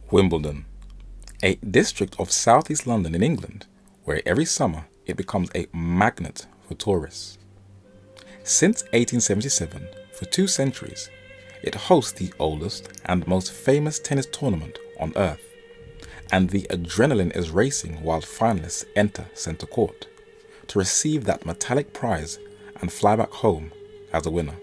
Wimbledon, a district of southeast London in England, where every summer it becomes a magnet for tourists. Since 1877, for 2 centuries, it hosts the oldest and most famous tennis tournament on earth, and the adrenaline is racing while finalists enter centre court to receive that metallic prize and fly back home as a winner.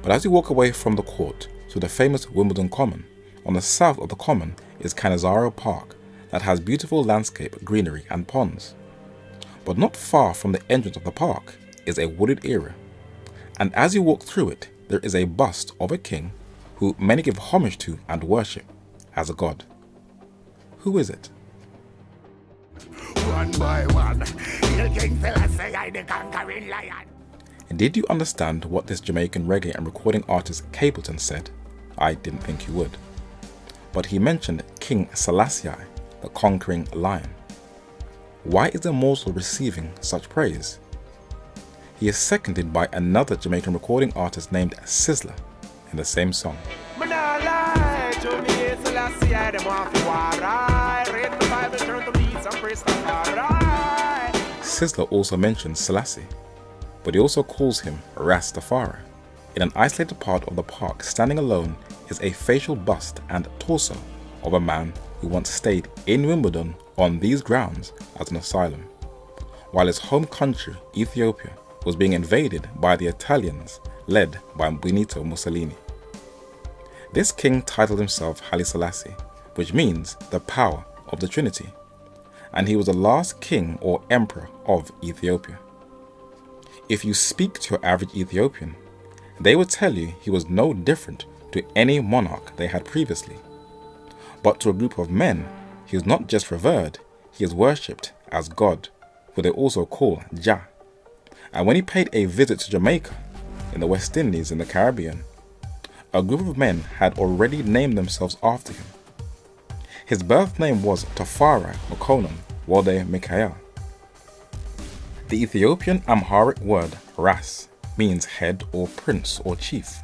But as you walk away from the court to the famous Wimbledon Common, on the south of the common is Cannizzaro Park that has beautiful landscape, greenery and ponds. But not far from the entrance of the park is a wooded area, and as you walk through it, there is a bust of a king who many give homage to and worship as a god. Who is it? One by one, King Selassie, I the conquering lion. Did you understand what this Jamaican reggae and recording artist Capleton said? I didn't think you would. But he mentioned King Selassie, the conquering lion. Why is a mortal receiving such praise? He is seconded by another Jamaican recording artist named Sizzler in the same song. Sizzler also mentions Selassie, but he also calls him Rastafari. In an isolated part of the park, standing alone, is a facial bust and torso of a man who once stayed in Wimbledon on these grounds as an asylum, while his home country, Ethiopia, was being invaded by the Italians led by Benito Mussolini. This king titled himself Haile Selassie, which means the power of the Trinity, and he was the last king or emperor of Ethiopia. If you speak to your average Ethiopian, they would tell you he was no different to any monarch they had previously. But to a group of men, he is not just revered, he is worshipped as God, who they also call Jah. And when he paid a visit to Jamaica, in the West Indies in the Caribbean, a group of men had already named themselves after him. His birth name was Tafari Makonnen Wode Mikael. The Ethiopian Amharic word Ras means head or prince or chief,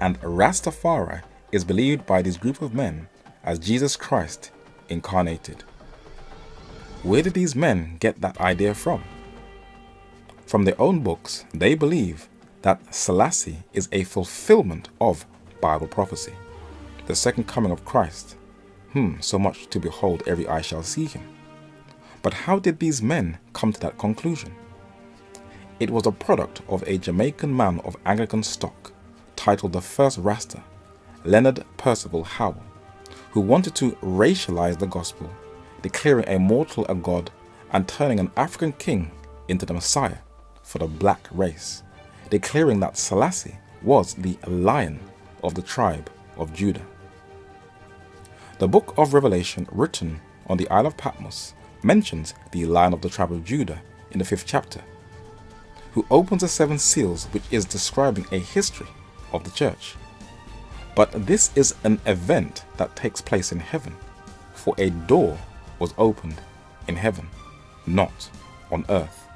and Rastafari is believed by this group of men as Jesus Christ incarnated. Where did these men get that idea from? From their own books, they believe that Selassie is a fulfillment of Bible prophecy, the second coming of Christ. So much to behold, every eye shall see him. But how did these men come to that conclusion? It was a product of a Jamaican man of Anglican stock, titled the First Rasta, Leonard Percival Howell, who wanted to racialize the gospel, declaring a mortal a god and turning an African king into the Messiah for the black race, declaring that Selassie was the lion of the tribe of Judah. The book of Revelation, written on the Isle of Patmos, mentions the Lion of the tribe of Judah in the 5th chapter, who opens the 7 seals, which is describing a history of the church. But this is an event that takes place in heaven, for a door was opened in heaven, not on earth.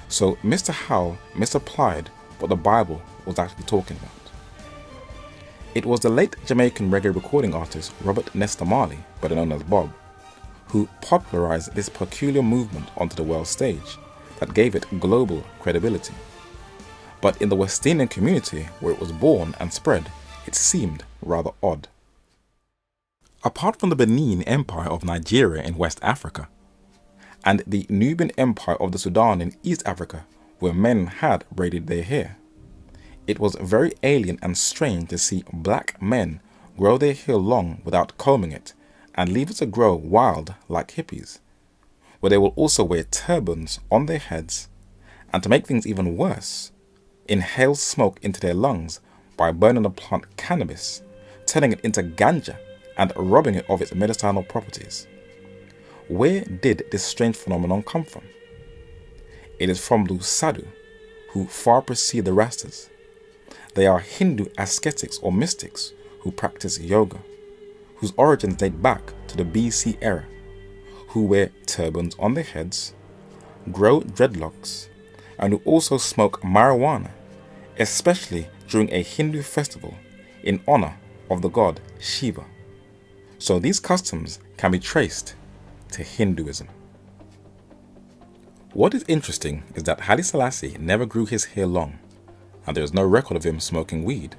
So Mr. Howell misapplied what the Bible was actually talking about. It was the late Jamaican reggae recording artist Robert Nesta Marley, better known as Bob, who popularized this peculiar movement onto the world stage that gave it global credibility. But in the West Indian community where it was born and spread, it seemed rather odd. Apart from the Benin Empire of Nigeria in West Africa, and the Nubian Empire of the Sudan in East Africa, where men had braided their hair, it was very alien and strange to see black men grow their hair long without combing it and leave it to grow wild like hippies, where they will also wear turbans on their heads, and to make things even worse, inhale smoke into their lungs by burning the plant cannabis, turning it into ganja and robbing it of its medicinal properties. Where did this strange phenomenon come from? It is from the Sadhu, who far precede the Rastas. They are Hindu ascetics or mystics who practice yoga, whose origins date back to the BC era, who wear turbans on their heads, grow dreadlocks, and who also smoke marijuana, especially during a Hindu festival in honor of the god Shiva. So these customs can be traced to Hinduism. What is interesting is that Haile Selassie never grew his hair long, and there is no record of him smoking weed.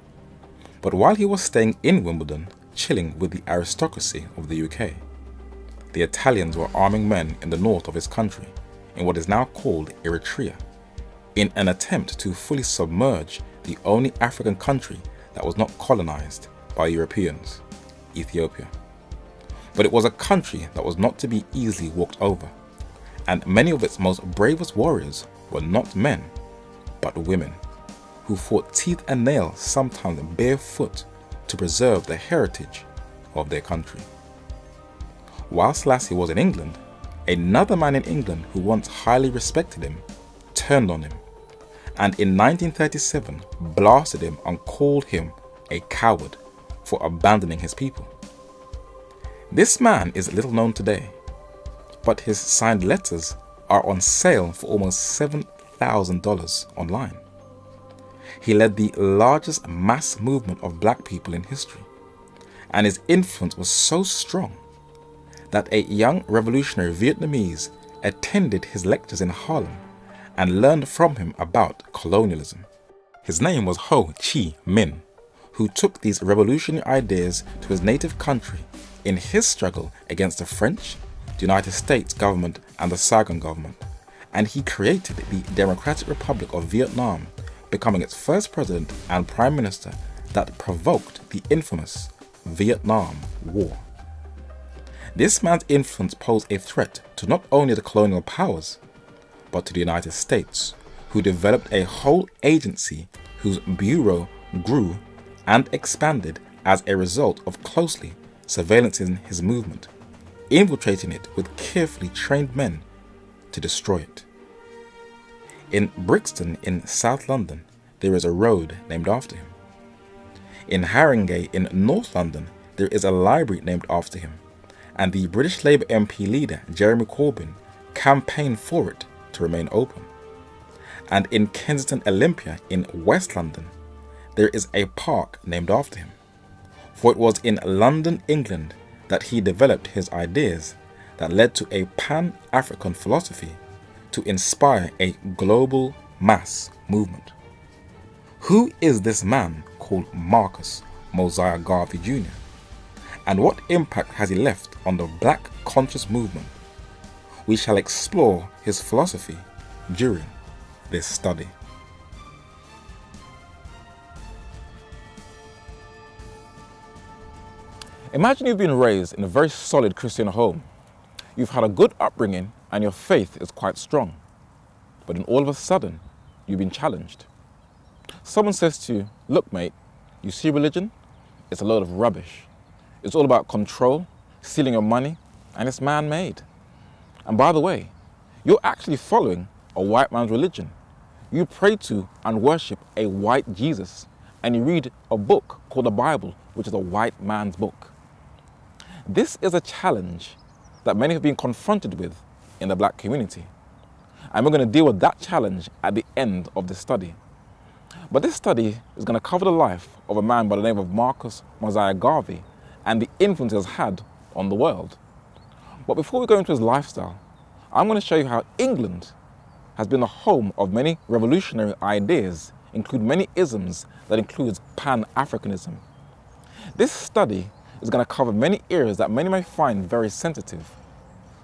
But while he was staying in Wimbledon, chilling with the aristocracy of the UK, the Italians were arming men in the north of his country, in what is now called Eritrea, in an attempt to fully submerge the only African country that was not colonized by Europeans, Ethiopia. But it was a country that was not to be easily walked over, and many of its most bravest warriors were not men, but women, who fought teeth and nails, sometimes barefoot, to preserve the heritage of their country. While Selassie was in England, another man in England who once highly respected him turned on him, and in 1937 blasted him and called him a coward for abandoning his people. This man is little known today, but his signed letters are on sale for almost $7,000 online. He led the largest mass movement of black people in history, and his influence was so strong that a young revolutionary Vietnamese attended his lectures in Harlem and learned from him about colonialism. His name was Ho Chi Minh, who took these revolutionary ideas to his native country in his struggle against the French, the United States government and the Saigon government, and he created the Democratic Republic of Vietnam, becoming its first president and prime minister that provoked the infamous Vietnam War. This man's influence posed a threat to not only the colonial powers, but to the United States, who developed a whole agency whose bureau grew and expanded as a result of closely surveillancing his movement, infiltrating it with carefully trained men to destroy it. In Brixton in South London, there is a road named after him. In Haringey in North London, there is a library named after him, and the British Labour MP leader Jeremy Corbyn campaigned for it to remain open. And in Kensington Olympia in West London, there is a park named after him, for it was in London, England, that he developed his ideas that led to a Pan-African philosophy to inspire a global mass movement. Who is this man called Marcus Mosiah Garvey Jr.? And what impact has he left on the Black conscious movement? We shall explore his philosophy during this study. Imagine you've been raised in a very solid Christian home. You've had a good upbringing and your faith is quite strong. But then all of a sudden, you've been challenged. Someone says to you, look mate, you see religion? It's a load of rubbish. It's all about control, stealing your money, and it's man-made. And by the way, you're actually following a white man's religion. You pray to and worship a white Jesus, and you read a book called the Bible, which is a white man's book. This is a challenge that many have been confronted with in the black community. And we're going to deal with that challenge at the end of this study. But this study is going to cover the life of a man by the name of Marcus Mosiah Garvey and the influence he has had on the world. But before we go into his lifestyle, I'm going to show you how England has been the home of many revolutionary ideas, including many isms that includes Pan-Africanism. This study is going to cover many areas that many may find very sensitive.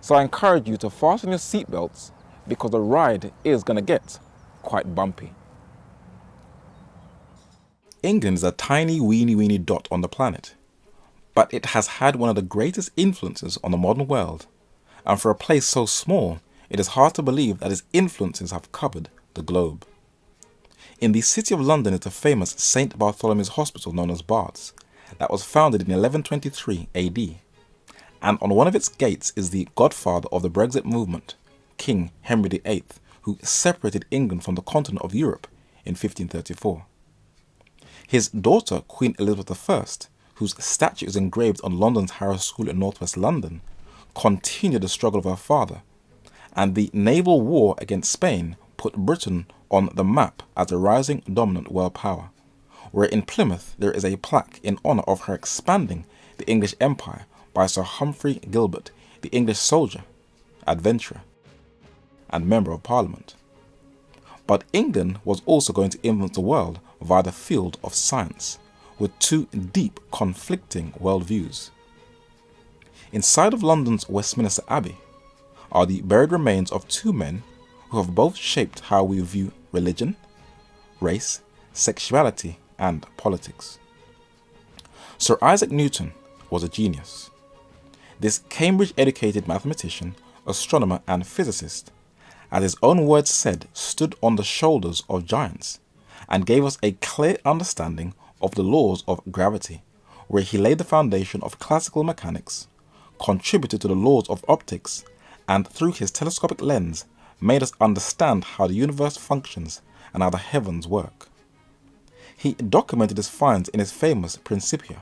So I encourage you to fasten your seatbelts because the ride is going to get quite bumpy. England is a tiny weeny dot on the planet, but it has had one of the greatest influences on the modern world. And for a place so small, it is hard to believe that its influences have covered the globe. In the city of London is the famous St. Bartholomew's Hospital known as Barts, that was founded in 1123 AD. And on one of its gates is the godfather of the Brexit movement, King Henry VIII, who separated England from the continent of Europe in 1534. His daughter, Queen Elizabeth I, whose statue is engraved on London's Harrow School in northwest London, continued the struggle of her father, and the naval war against Spain put Britain on the map as a rising dominant world power, where in Plymouth there is a plaque in honour of her expanding the English Empire by Sir Humphrey Gilbert, the English soldier, adventurer, and Member of Parliament. But England was also going to influence the world via the field of science, with two deep conflicting worldviews. Inside of London's Westminster Abbey are the buried remains of two men who have both shaped how we view religion, race, sexuality, and politics. Sir Isaac Newton was a genius. This Cambridge-educated mathematician, astronomer, and physicist, as his own words said, stood on the shoulders of giants and gave us a clear understanding of the laws of gravity, where he laid the foundation of classical mechanics, contributed to the laws of optics, and through his telescopic lens made us understand how the universe functions and how the heavens work. He documented his finds in his famous Principia,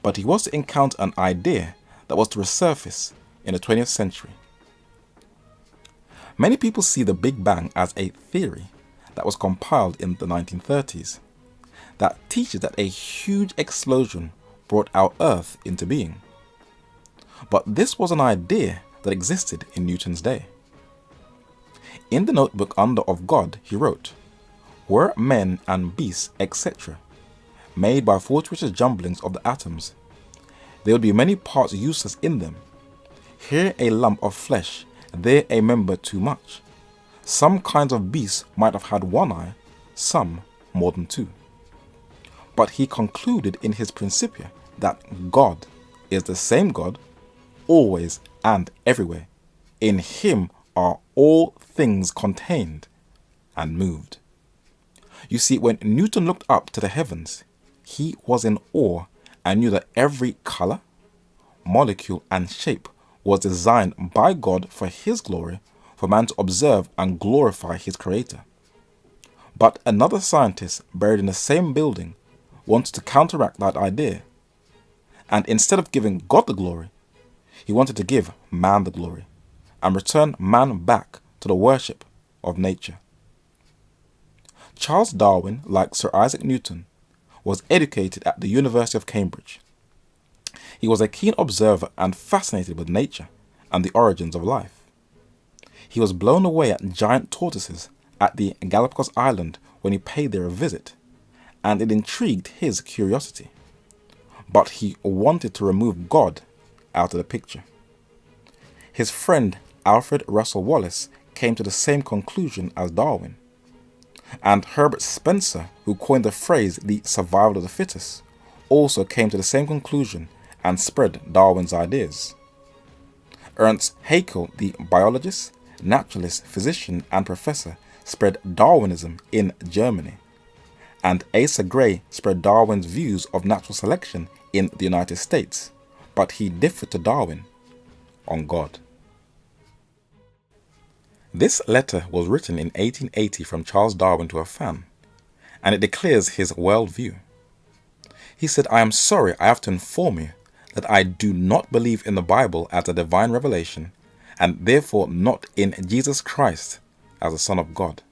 but he was to encounter an idea that was to resurface in the 20th century. Many people see the Big Bang as a theory that was compiled in the 1930s that teaches that a huge explosion brought our Earth into being. But this was an idea that existed in Newton's day. In the notebook under of God, he wrote, "Were men and beasts, etc., made by fortuitous jumblings of the atoms, there would be many parts useless in them. Here a lump of flesh, there a member too much. Some kinds of beasts might have had one eye, some more than two." But he concluded in his Principia that God is the same God, always and everywhere. In him are all things contained and moved. You see, when Newton looked up to the heavens, he was in awe and knew that every color, molecule, and shape was designed by God for his glory, for man to observe and glorify his creator. But another scientist buried in the same building wanted to counteract that idea, and instead of giving God the glory, he wanted to give man the glory and return man back to the worship of nature. Charles Darwin, like Sir Isaac Newton, was educated at the University of Cambridge. He was a keen observer and fascinated with nature and the origins of life. He was blown away at giant tortoises at the Galapagos Island when he paid there a visit, and it intrigued his curiosity. But he wanted to remove God out of the picture. His friend Alfred Russel Wallace came to the same conclusion as Darwin. And Herbert Spencer, who coined the phrase the survival of the fittest, also came to the same conclusion and spread Darwin's ideas. Ernst Haeckel, the biologist, naturalist, physician, and professor, spread Darwinism in Germany. And Asa Gray spread Darwin's views of natural selection in the United States, but he differed to Darwin on God. This letter was written in 1880 from Charles Darwin to a fan, and it declares his worldview. He said, "I am sorry I have to inform you that I do not believe in the Bible as a divine revelation, and therefore not in Jesus Christ as the Son of God."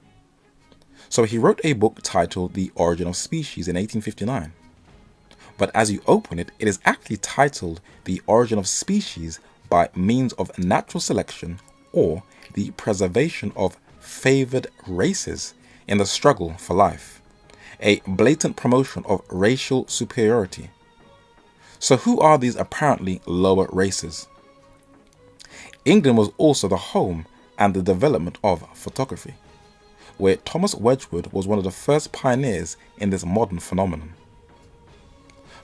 So he wrote a book titled The Origin of Species in 1859. But as you open it, it is actually titled The Origin of Species by Means of Natural Selection, or the Preservation of Favored Races in the Struggle for Life, a blatant promotion of racial superiority. So who are these apparently lower races? England was also the home and the development of photography, where Thomas Wedgwood was one of the first pioneers in this modern phenomenon.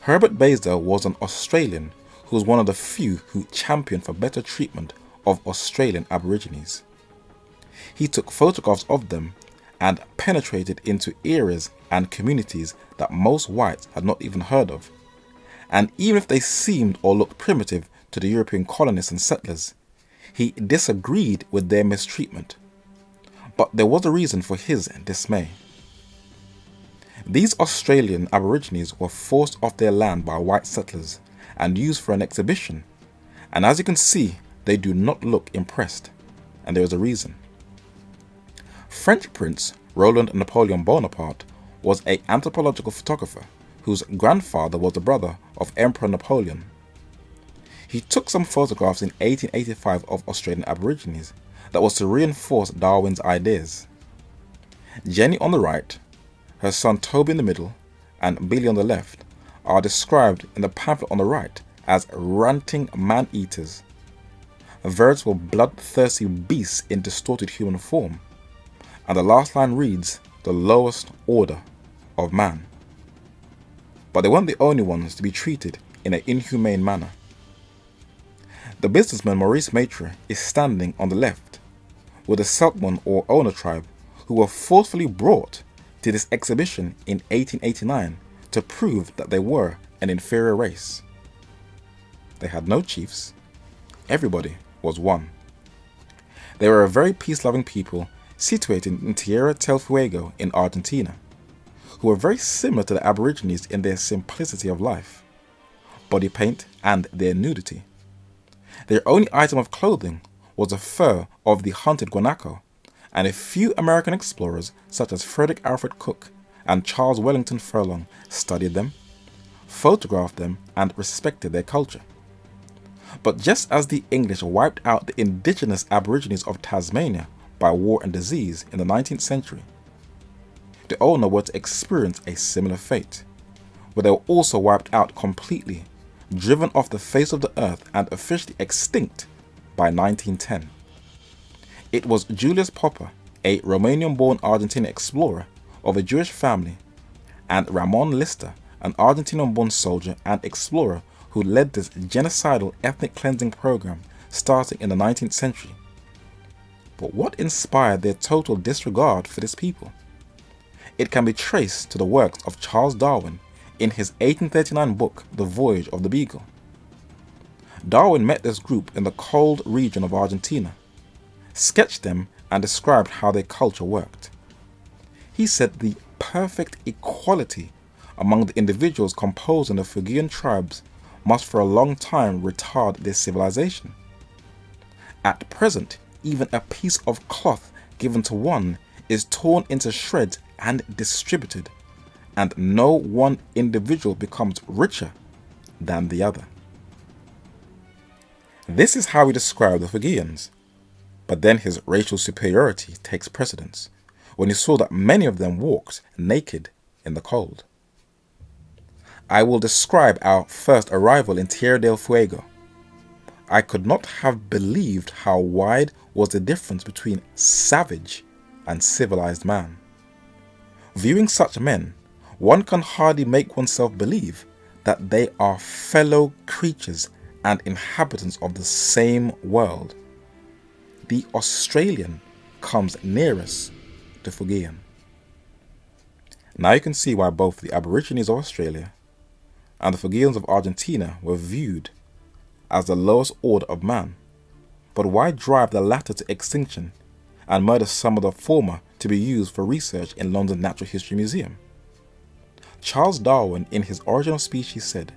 Herbert Baysdale was an Australian who was one of the few who championed for better treatment of Australian Aborigines. He took photographs of them and penetrated into areas and communities that most whites had not even heard of. And even if they seemed or looked primitive to the European colonists and settlers, he disagreed with their mistreatment. But there was a reason for his dismay. These Australian Aborigines were forced off their land by white settlers and used for an exhibition, and as you can see, they do not look impressed, and there is a reason. French Prince Roland Napoleon Bonaparte was an anthropological photographer whose grandfather was the brother of Emperor Napoleon. He took some photographs in 1885 of Australian Aborigines that was to reinforce Darwin's ideas. Jenny on the right, her son Toby in the middle, and Billy on the left are described in the pamphlet on the right as ranting man-eaters, veritable bloodthirsty beasts in distorted human form, and the last line reads, the lowest order of man. But they weren't the only ones to be treated in an inhumane manner. The businessman Maurice Maitre is standing on the left, with the Selkman or owner tribe who were forcefully brought to this exhibition in 1889 to prove that they were an inferior race. They had no chiefs. Everybody was one. They were a very peace-loving people situated in Tierra del Fuego in Argentina, who were very similar to the Aborigines in their simplicity of life, body paint and their nudity. Their only item of clothing was the fur of the hunted guanaco, and a few American explorers such as Frederick Alfred Cook and Charles Wellington Furlong studied them, photographed them, and respected their culture. But just as the English wiped out the indigenous Aborigines of Tasmania by war and disease in the 19th century, the Ona were to experience a similar fate, where they were also wiped out completely, driven off the face of the earth and officially extinct by 1910. It was Julius Popper, a Romanian-born Argentinian explorer of a Jewish family, and Ramon Lister, an Argentinian-born soldier and explorer who led this genocidal ethnic cleansing program starting in the 19th century. But what inspired their total disregard for this people? It can be traced to the works of Charles Darwin in his 1839 book, The Voyage of the Beagle. Darwin met this group in the cold region of Argentina, sketched them, and described how their culture worked. He said the perfect equality among the individuals composing the Fuegian tribes must for a long time retard their civilization. At present, even a piece of cloth given to one is torn into shreds and distributed, and no one individual becomes richer than the other. This is how he described the Fuegians, but then his racial superiority takes precedence when he saw that many of them walked naked in the cold. I will describe our first arrival in Tierra del Fuego. I could not have believed how wide was the difference between savage and civilized man. Viewing such men, one can hardly make oneself believe that they are fellow creatures and inhabitants of the same world. The Australian comes nearest to Fuegian. Now you can see why both the Aborigines of Australia and the Fuegians of Argentina were viewed as the lowest order of man. But why drive the latter to extinction and murder some of the former to be used for research in London Natural History Museum? Charles Darwin in his Origin of Species said,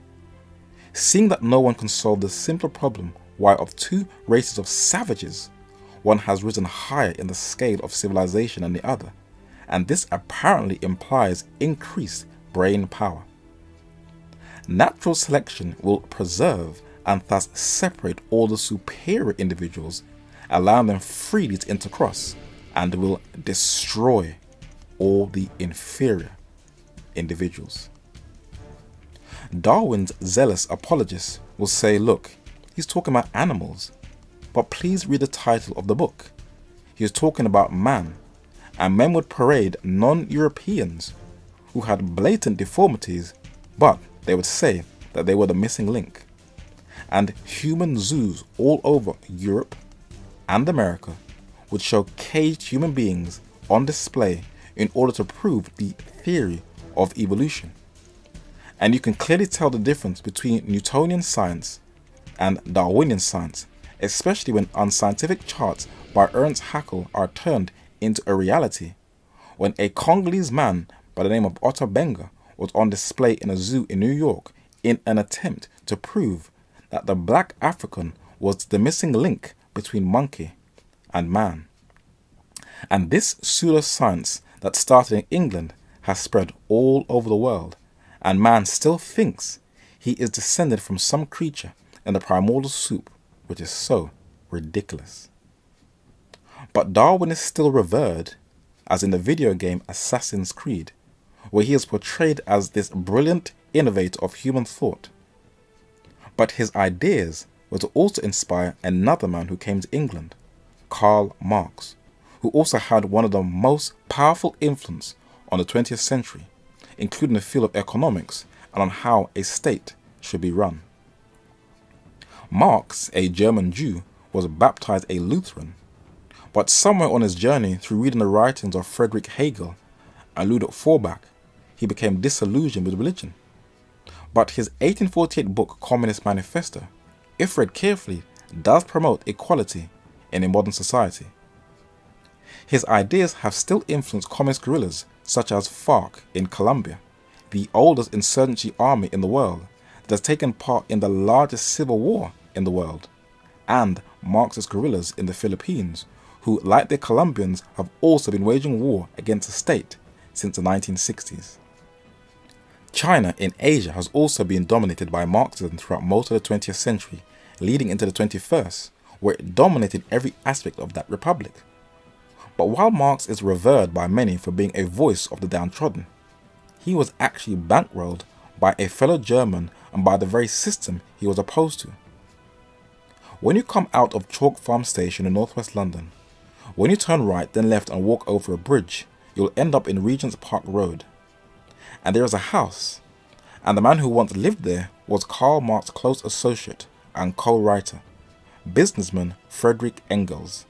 "Seeing that no one can solve the simple problem why of two races of savages, one has risen higher in the scale of civilization than the other, and this apparently implies increased brain power. Natural selection will preserve and thus separate all the superior individuals, allowing them freely to intercross, and will destroy all the inferior individuals." Darwin's zealous apologists will say, look, he's talking about animals, but please read the title of the book. He was talking about man, and men would parade non-Europeans who had blatant deformities, but they would say that they were the missing link. And human zoos all over Europe and America would show caged human beings on display in order to prove the theory of evolution. And you can clearly tell the difference between Newtonian science and Darwinian science, especially when unscientific charts by Ernst Haeckel are turned into a reality, when a Congolese man by the name of Otto Benga was on display in a zoo in New York in an attempt to prove that the black African was the missing link between monkey and man. And this pseudoscience that started in England has spread all over the world, and man still thinks he is descended from some creature in the primordial soup, which is so ridiculous. But Darwin is still revered, as in the video game Assassin's Creed, where he is portrayed as this brilliant innovator of human thought. But his ideas were to also inspire another man who came to England, Karl Marx, who also had one of the most powerful influence on the 20th century, including the field of economics and on how a state should be run. Marx, a German Jew, was baptized a Lutheran, but somewhere on his journey through reading the writings of Friedrich Hegel and Ludwig Feuerbach, he became disillusioned with religion. But his 1848 book Communist Manifesto, if read carefully, does promote equality in a modern society. His ideas have still influenced communist guerrillas such as FARC in Colombia, the oldest insurgency army in the world that has taken part in the largest civil war in the world, and Marxist guerrillas in the Philippines, who, like the Colombians, have also been waging war against the state since the 1960s. China in Asia has also been dominated by Marxism throughout most of the 20th century, leading into the 21st, where it dominated every aspect of that republic. But while Marx is revered by many for being a voice of the downtrodden, he was actually bankrolled by a fellow German and by the very system he was opposed to. When you come out of Chalk Farm Station in northwest London, when you turn right then left and walk over a bridge, you'll end up in Regent's Park Road. And there is a house, and the man who once lived there was Karl Marx's close associate and co-writer, businessman Friedrich Engels,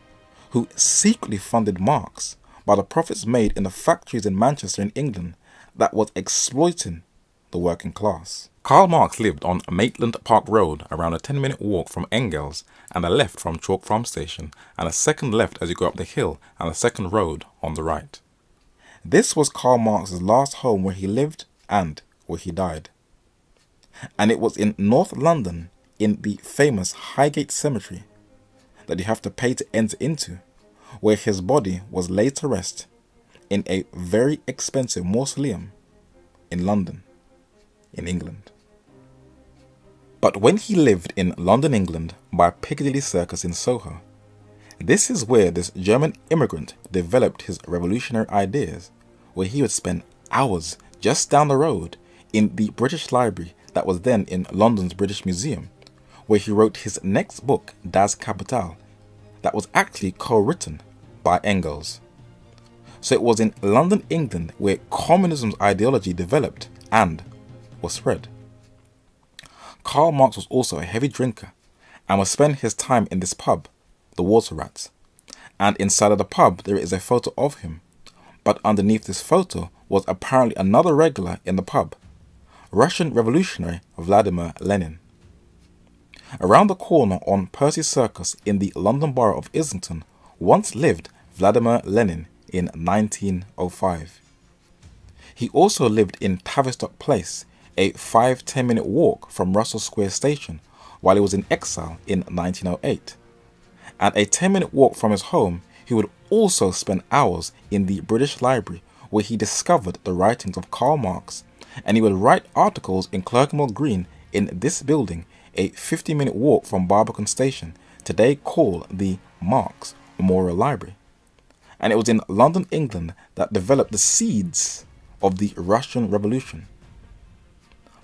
who secretly funded Marx by the profits made in the factories in Manchester in England that was exploiting the working class. Karl Marx lived on Maitland Park Road, around a 10-minute walk from Engels and a left from Chalk Farm Station, and a second left as you go up the hill and a second road on the right. This was Karl Marx's last home where he lived and where he died. And it was in North London, in the famous Highgate Cemetery, that you have to pay to enter into, where his body was laid to rest in a very expensive mausoleum in London, in England. But when he lived in London, England, by Piccadilly Circus in Soho, this is where this German immigrant developed his revolutionary ideas, where he would spend hours just down the road in the British Library that was then in London's British Museum, where he wrote his next book, Das Kapital, that was actually co-written by Engels. So it was in London, England, where communism's ideology developed and was spread. Karl Marx was also a heavy drinker and would spend his time in this pub, the Water Rats, and inside of the pub there is a photo of him, but underneath this photo was apparently another regular in the pub, Russian revolutionary Vladimir Lenin. Around the corner on Percy Circus in the London borough of Islington once lived Vladimir Lenin in 1905. He also lived in Tavistock Place, a 5-10 minute walk from Russell Square Station, while he was in exile in 1908. And a 10-minute walk from his home, he would also spend hours in the British Library, where he discovered the writings of Karl Marx, and he would write articles in Clerkenwell Green in this building, a 50-minute walk from Barbican Station, today called the Marx Memorial Library. And it was in London, England, that developed the seeds of the Russian Revolution.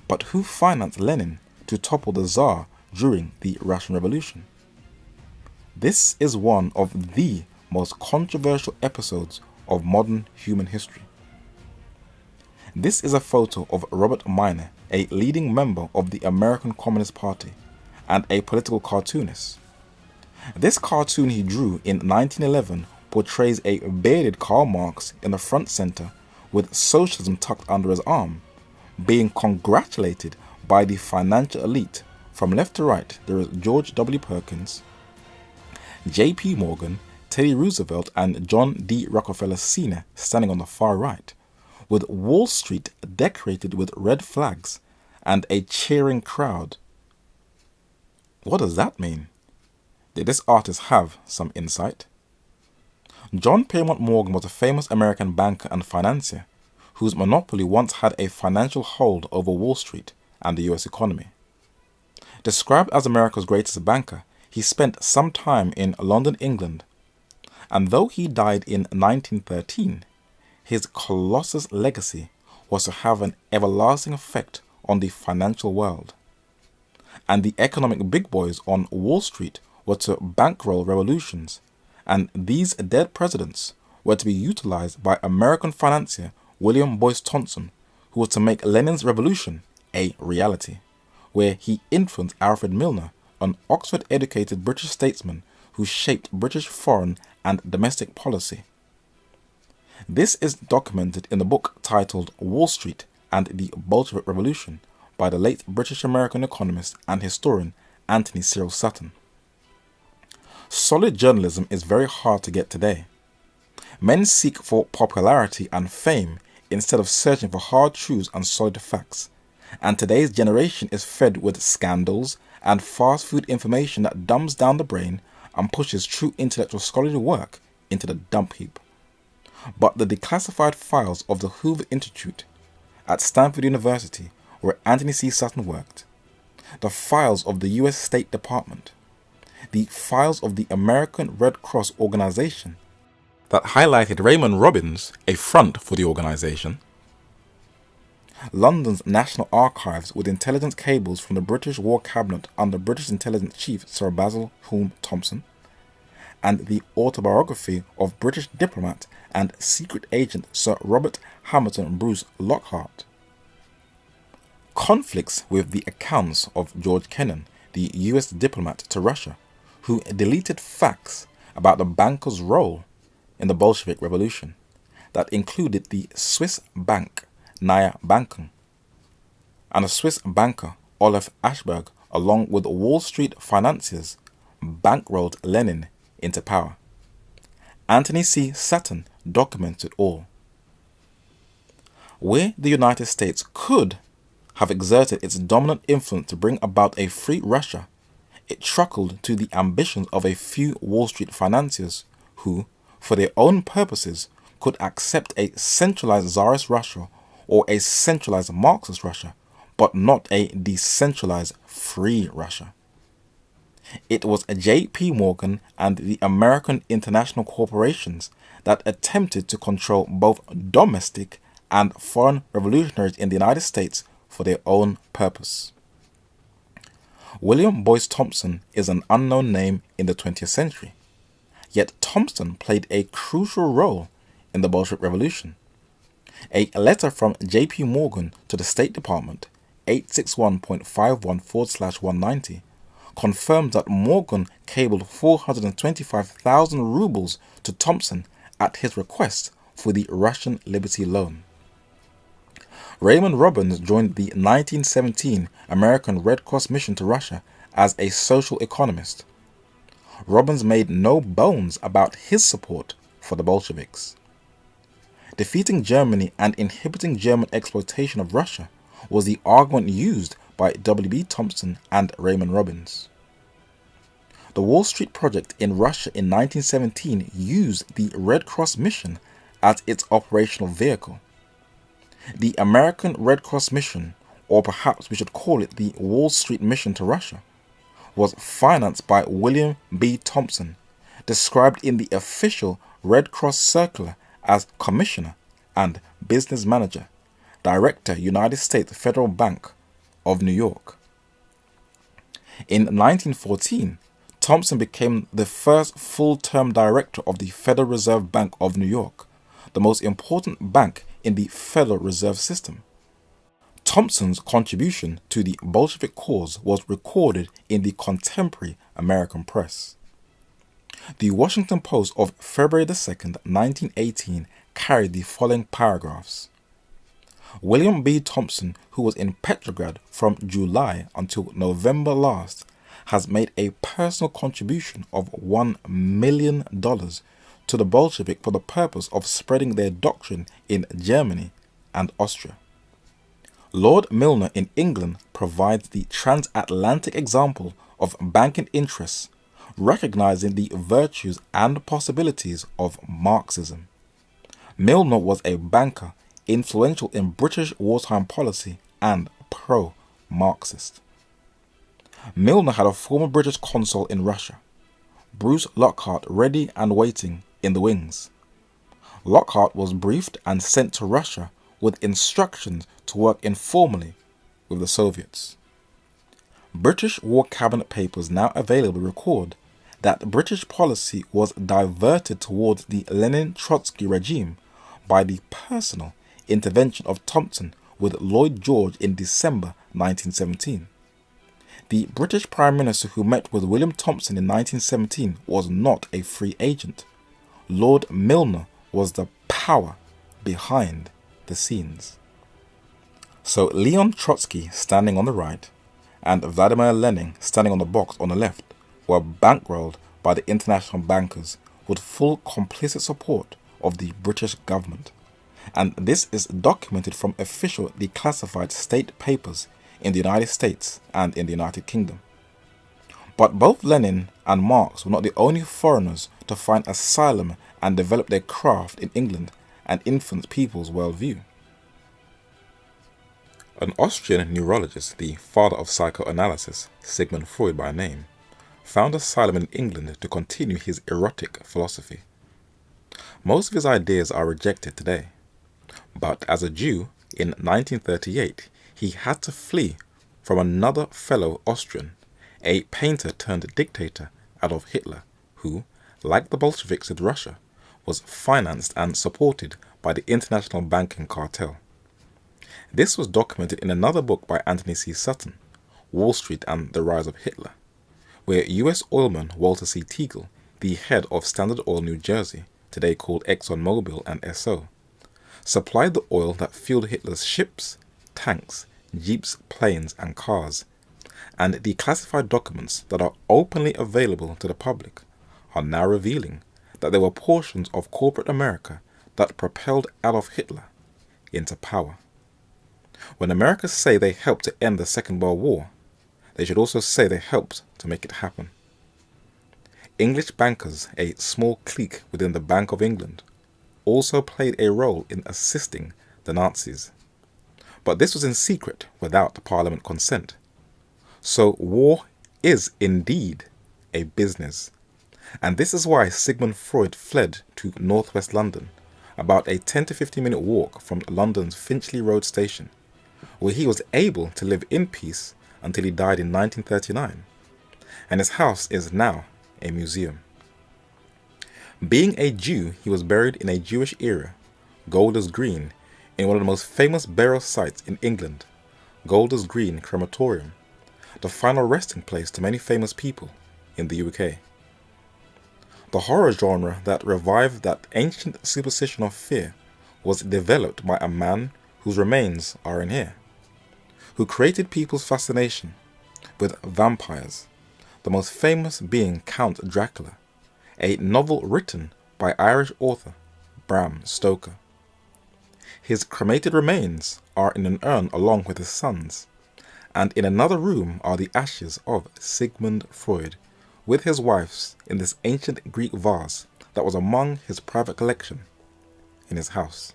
But who financed Lenin to topple the Tsar during the Russian Revolution? This is one of the most controversial episodes of modern human history. This is a photo of Robert Minor, a leading member of the American Communist Party and a political cartoonist. This cartoon he drew in 1911 portrays a bearded Karl Marx in the front center with socialism tucked under his arm, being congratulated by the financial elite. From left to right, there is George W. Perkins, J.P. Morgan, Teddy Roosevelt, and John D. Rockefeller Sr. standing on the far right, with Wall Street decorated with red flags and a cheering crowd. What does that mean? Did this artist have some insight? John Piermont Morgan was a famous American banker and financier whose monopoly once had a financial hold over Wall Street and the US economy. Described as America's greatest banker, he spent some time in London, England, and though he died in 1913, his colossus legacy was to have an everlasting effect on the financial world. And the economic big boys on Wall Street were to bankroll revolutions, and these dead presidents were to be utilized by American financier William Boyce Thompson, who was to make Lenin's revolution a reality, where he influenced Alfred Milner, an Oxford-educated British statesman who shaped British foreign and domestic policy. This is documented in the book titled Wall Street and the Bolshevik Revolution by the late British-American economist and historian Anthony Cyril Sutton. Solid journalism is very hard to get today. Men seek for popularity and fame instead of searching for hard truths and solid facts, and today's generation is fed with scandals and fast food information that dumbs down the brain and pushes true intellectual scholarly work into the dump heap. But the declassified files of the Hoover Institute at Stanford University, where Anthony C. Sutton worked, the files of the US State Department, the files of the American Red Cross organization that highlighted Raymond Robbins, a front for the organization, London's National Archives with intelligence cables from the British War Cabinet under British Intelligence Chief Sir Basil Hulme Thompson, and the autobiography of British diplomat and secret agent Sir Robert Hamilton Bruce Lockhart. Conflicts with the accounts of George Kennan, the US diplomat to Russia, who deleted facts about the banker's role in the Bolshevik Revolution that included the Swiss bank Naya Banken and the Swiss banker Olaf Ashberg, along with Wall Street financiers, bankrolled Lenin into power. Anthony C. Sutton documented all. Where the United States could have exerted its dominant influence to bring about a free Russia, it truckled to the ambitions of a few Wall Street financiers who, for their own purposes, could accept a centralized Tsarist Russia or a centralized Marxist Russia, but not a decentralized free Russia. It was J.P. Morgan and the American international corporations that attempted to control both domestic and foreign revolutionaries in the United States for their own purpose. William Boyce Thompson is an unknown name in the 20th century, yet Thompson played a crucial role in the Bolshevik Revolution. A letter from J.P. Morgan to the State Department, 861.51/190, confirmed that Morgan cabled 425,000 rubles to Thompson at his request for the Russian Liberty Loan. Raymond Robbins joined the 1917 American Red Cross mission to Russia as a social economist. Robbins made no bones about his support for the Bolsheviks. Defeating Germany and inhibiting German exploitation of Russia was the argument used by W.B. Thompson and Raymond Robbins. The Wall Street Project in Russia in 1917 used the Red Cross mission as its operational vehicle. The American Red Cross mission, or perhaps we should call it the Wall Street mission to Russia, was financed by William B. Thompson, described in the official Red Cross circular as Commissioner and Business Manager, Director, United States Federal Bank of New York. In 1914, Thompson became the first full-term director of the Federal Reserve Bank of New York, the most important bank in the Federal Reserve System. Thompson's contribution to the Bolshevik cause was recorded in the contemporary American press. The Washington Post of February 2, 1918 carried the following paragraphs. William B. Thompson, who was in Petrograd from July until November last, has made a personal contribution of $1 million to the Bolshevik for the purpose of spreading their doctrine in Germany and Austria. Lord Milner in England provides the transatlantic example of banking interests, recognizing the virtues and possibilities of Marxism. Milner was a banker, influential in British wartime policy and pro-Marxist. Milner had a former British consul in Russia, Bruce Lockhart, ready and waiting in the wings. Lockhart was briefed and sent to Russia with instructions to work informally with the Soviets. British War Cabinet papers now available record that British policy was diverted towards the Lenin-Trotsky regime by the personal intervention of Thompson with Lloyd George in December 1917. The British Prime Minister who met with William Thompson in 1917 was not a free agent. Lord Milner was the power behind the scenes. So Leon Trotsky standing on the right and Vladimir Lenin standing on the box on the left were bankrolled by the international bankers with full complicit support of the British government. And this is documented from official declassified state papers in the United States and in the United Kingdom. But both Lenin and Marx were not the only foreigners to find asylum and develop their craft in England and influence people's worldview. An Austrian neurologist, the father of psychoanalysis, Sigmund Freud by name, found asylum in England to continue his erotic philosophy. Most of his ideas are rejected today, but as a Jew in 1938, he had to flee from another fellow Austrian, a painter turned dictator, Adolf Hitler, who, like the Bolsheviks in Russia, was financed and supported by the international banking cartel. This was documented in another book by Anthony C. Sutton, Wall Street and the Rise of Hitler, where US oilman Walter C. Teagle, the head of Standard Oil New Jersey, today called ExxonMobil and Esso, supplied the oil that fueled Hitler's ships, tanks, jeeps, planes, and cars, and the classified documents that are openly available to the public are now revealing that there were portions of corporate America that propelled Adolf Hitler into power. When Americans say they helped to end the Second World War, they should also say they helped to make it happen. English bankers, a small clique within the Bank of England, also played a role in assisting the Nazis. But this was in secret without Parliament consent. So war is indeed a business. And this is why Sigmund Freud fled to northwest London, about a 10 to 15 minute walk from London's Finchley Road station, where he was able to live in peace until he died in 1939. And his house is now a museum. Being a Jew, he was buried in a Jewish era, Golders Green, in one of the most famous burial sites in England, Golders Green Crematorium, the final resting place to many famous people in the UK. The horror genre that revived that ancient superstition of fear was developed by a man whose remains are in here, who created people's fascination with vampires, the most famous being Count Dracula, a novel written by Irish author Bram Stoker. His cremated remains are in an urn along with his sons, and in another room are the ashes of Sigmund Freud with his wife's in this ancient Greek vase that was among his private collection in his house.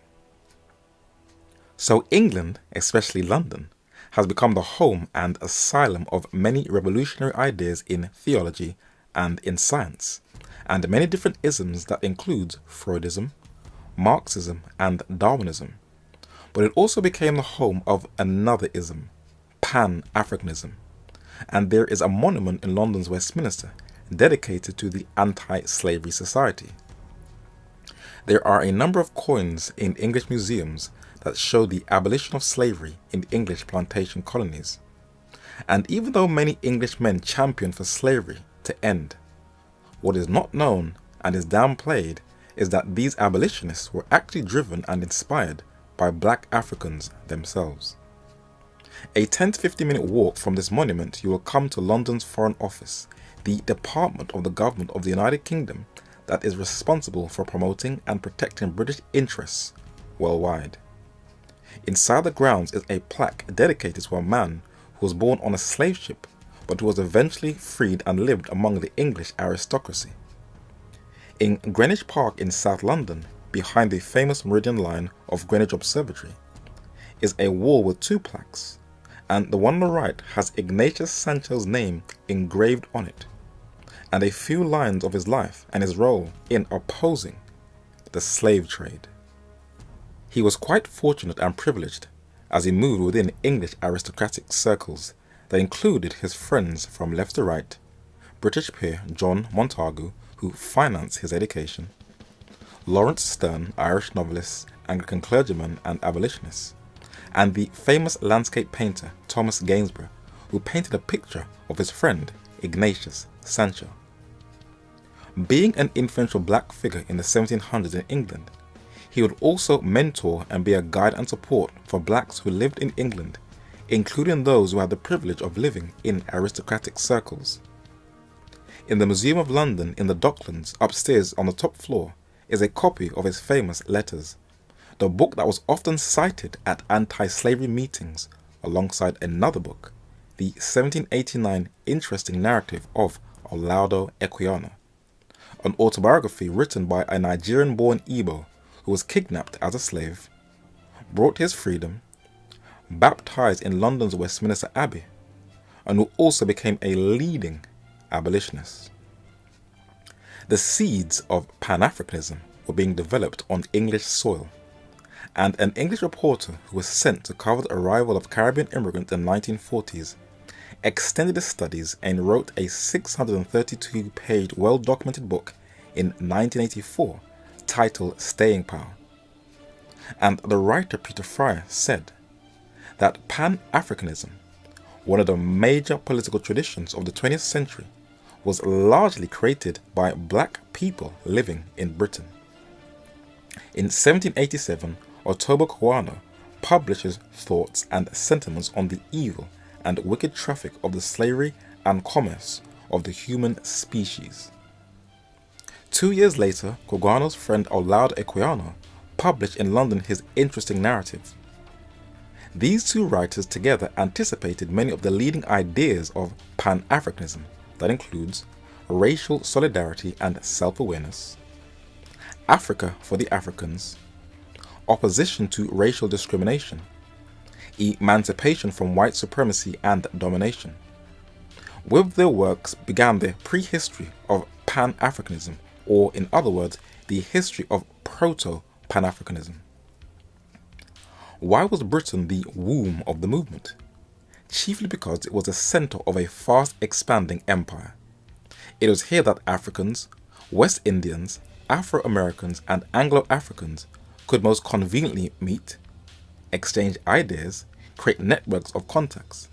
So England, especially London, has become the home and asylum of many revolutionary ideas in theology and in science, and many different isms that include Freudism, Marxism, and Darwinism. But it also became the home of another ism, Pan-Africanism, and there is a monument in London's Westminster dedicated to the Anti-Slavery Society. There are a number of coins in English museums that show the abolition of slavery in English plantation colonies. And even though many English men championed for slavery to end, what is not known and is downplayed is that these abolitionists were actually driven and inspired by black Africans themselves. A 10 to 15 minute walk from this monument, you will come to London's Foreign Office, the department of the government of the United Kingdom that is responsible for promoting and protecting British interests worldwide. Inside the grounds is a plaque dedicated to a man who was born on a slave ship but who was eventually freed and lived among the English aristocracy. In Greenwich Park in South London, behind the famous Meridian line of Greenwich Observatory, is a wall with two plaques, and the one on the right has Ignatius Sancho's name engraved on it, and a few lines of his life and his role in opposing the slave trade. He was quite fortunate and privileged as he moved within English aristocratic circles that included his friends from left to right, British peer John Montagu, who financed his education, Lawrence Sterne, Irish novelist, Anglican clergyman and abolitionist, and the famous landscape painter Thomas Gainsborough, who painted a picture of his friend Ignatius Sancho. Being an influential black figure in the 1700s in England, he would also mentor and be a guide and support for blacks who lived in England, including those who had the privilege of living in aristocratic circles. In the Museum of London in the Docklands, upstairs on the top floor, is a copy of his famous letters, the book that was often cited at anti-slavery meetings alongside another book, the 1789 interesting narrative of Olaudah Equiano, an autobiography written by a Nigerian-born Igbo who was kidnapped as a slave, brought his freedom, baptized in London's Westminster Abbey, and who also became a leading abolitionist. The seeds of Pan-Africanism were being developed on English soil, and an English reporter who was sent to cover the arrival of Caribbean immigrants in the 1940s extended his studies and wrote a 632-page well-documented book in 1984 titled Staying Power. And the writer Peter Fryer said that Pan-Africanism, one of the major political traditions of the 20th century, was largely created by black people living in Britain. In 1787, Otobo Kawano published his thoughts and sentiments on the evil and wicked traffic of the slavery and commerce of the human species. 2 years later, Kawano's friend Olaudah Equiano published in London his interesting narrative. These two writers together anticipated many of the leading ideas of Pan-Africanism, that includes racial solidarity and self-awareness, Africa for the Africans, opposition to racial discrimination, emancipation from white supremacy and domination. With their works began the prehistory of Pan-Africanism, or in other words, the history of Proto-Pan-Africanism. Why was Britain the womb of the movement? Chiefly because it was the center of a fast-expanding empire. It was here that Africans, West Indians, Afro-Americans and Anglo-Africans could most conveniently meet, exchange ideas, create networks of contacts.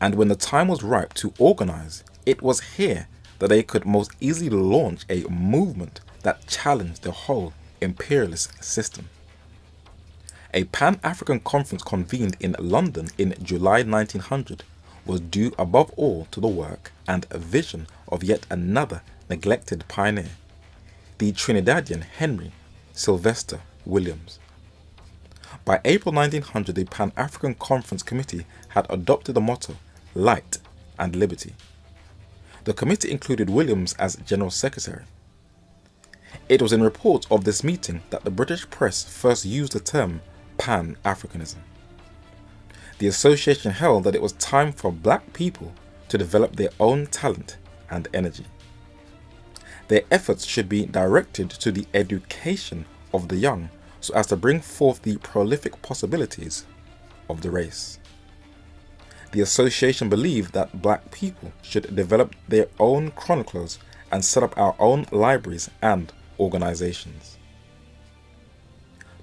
And when the time was ripe to organize, it was here that they could most easily launch a movement that challenged the whole imperialist system. A Pan-African conference convened in London in July 1900 was due above all to the work and vision of yet another neglected pioneer, the Trinidadian Henry Sylvester Williams. By April 1900, the Pan-African Conference Committee had adopted the motto, Light and Liberty. The committee included Williams as General Secretary. It was in reports of this meeting that the British press first used the term Pan-Africanism. The association held that it was time for black people to develop their own talent and energy. Their efforts should be directed to the education of the young so as to bring forth the prolific possibilities of the race. The association believed that black people should develop their own chroniclers and set up our own libraries and organizations.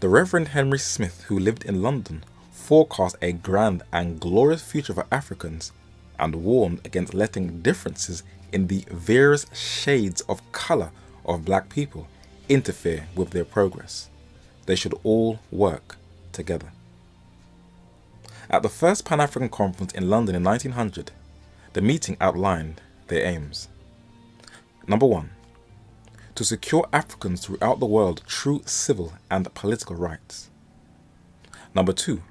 The Reverend Henry Smith, who lived in London, forecast a grand and glorious future for Africans and warned against letting differences in the various shades of color of black people interfere with their progress. They should all work together. At the first Pan-African Conference in London in 1900, the meeting outlined their aims. Number 1. To secure Africans throughout the world true civil and political rights. Number 2.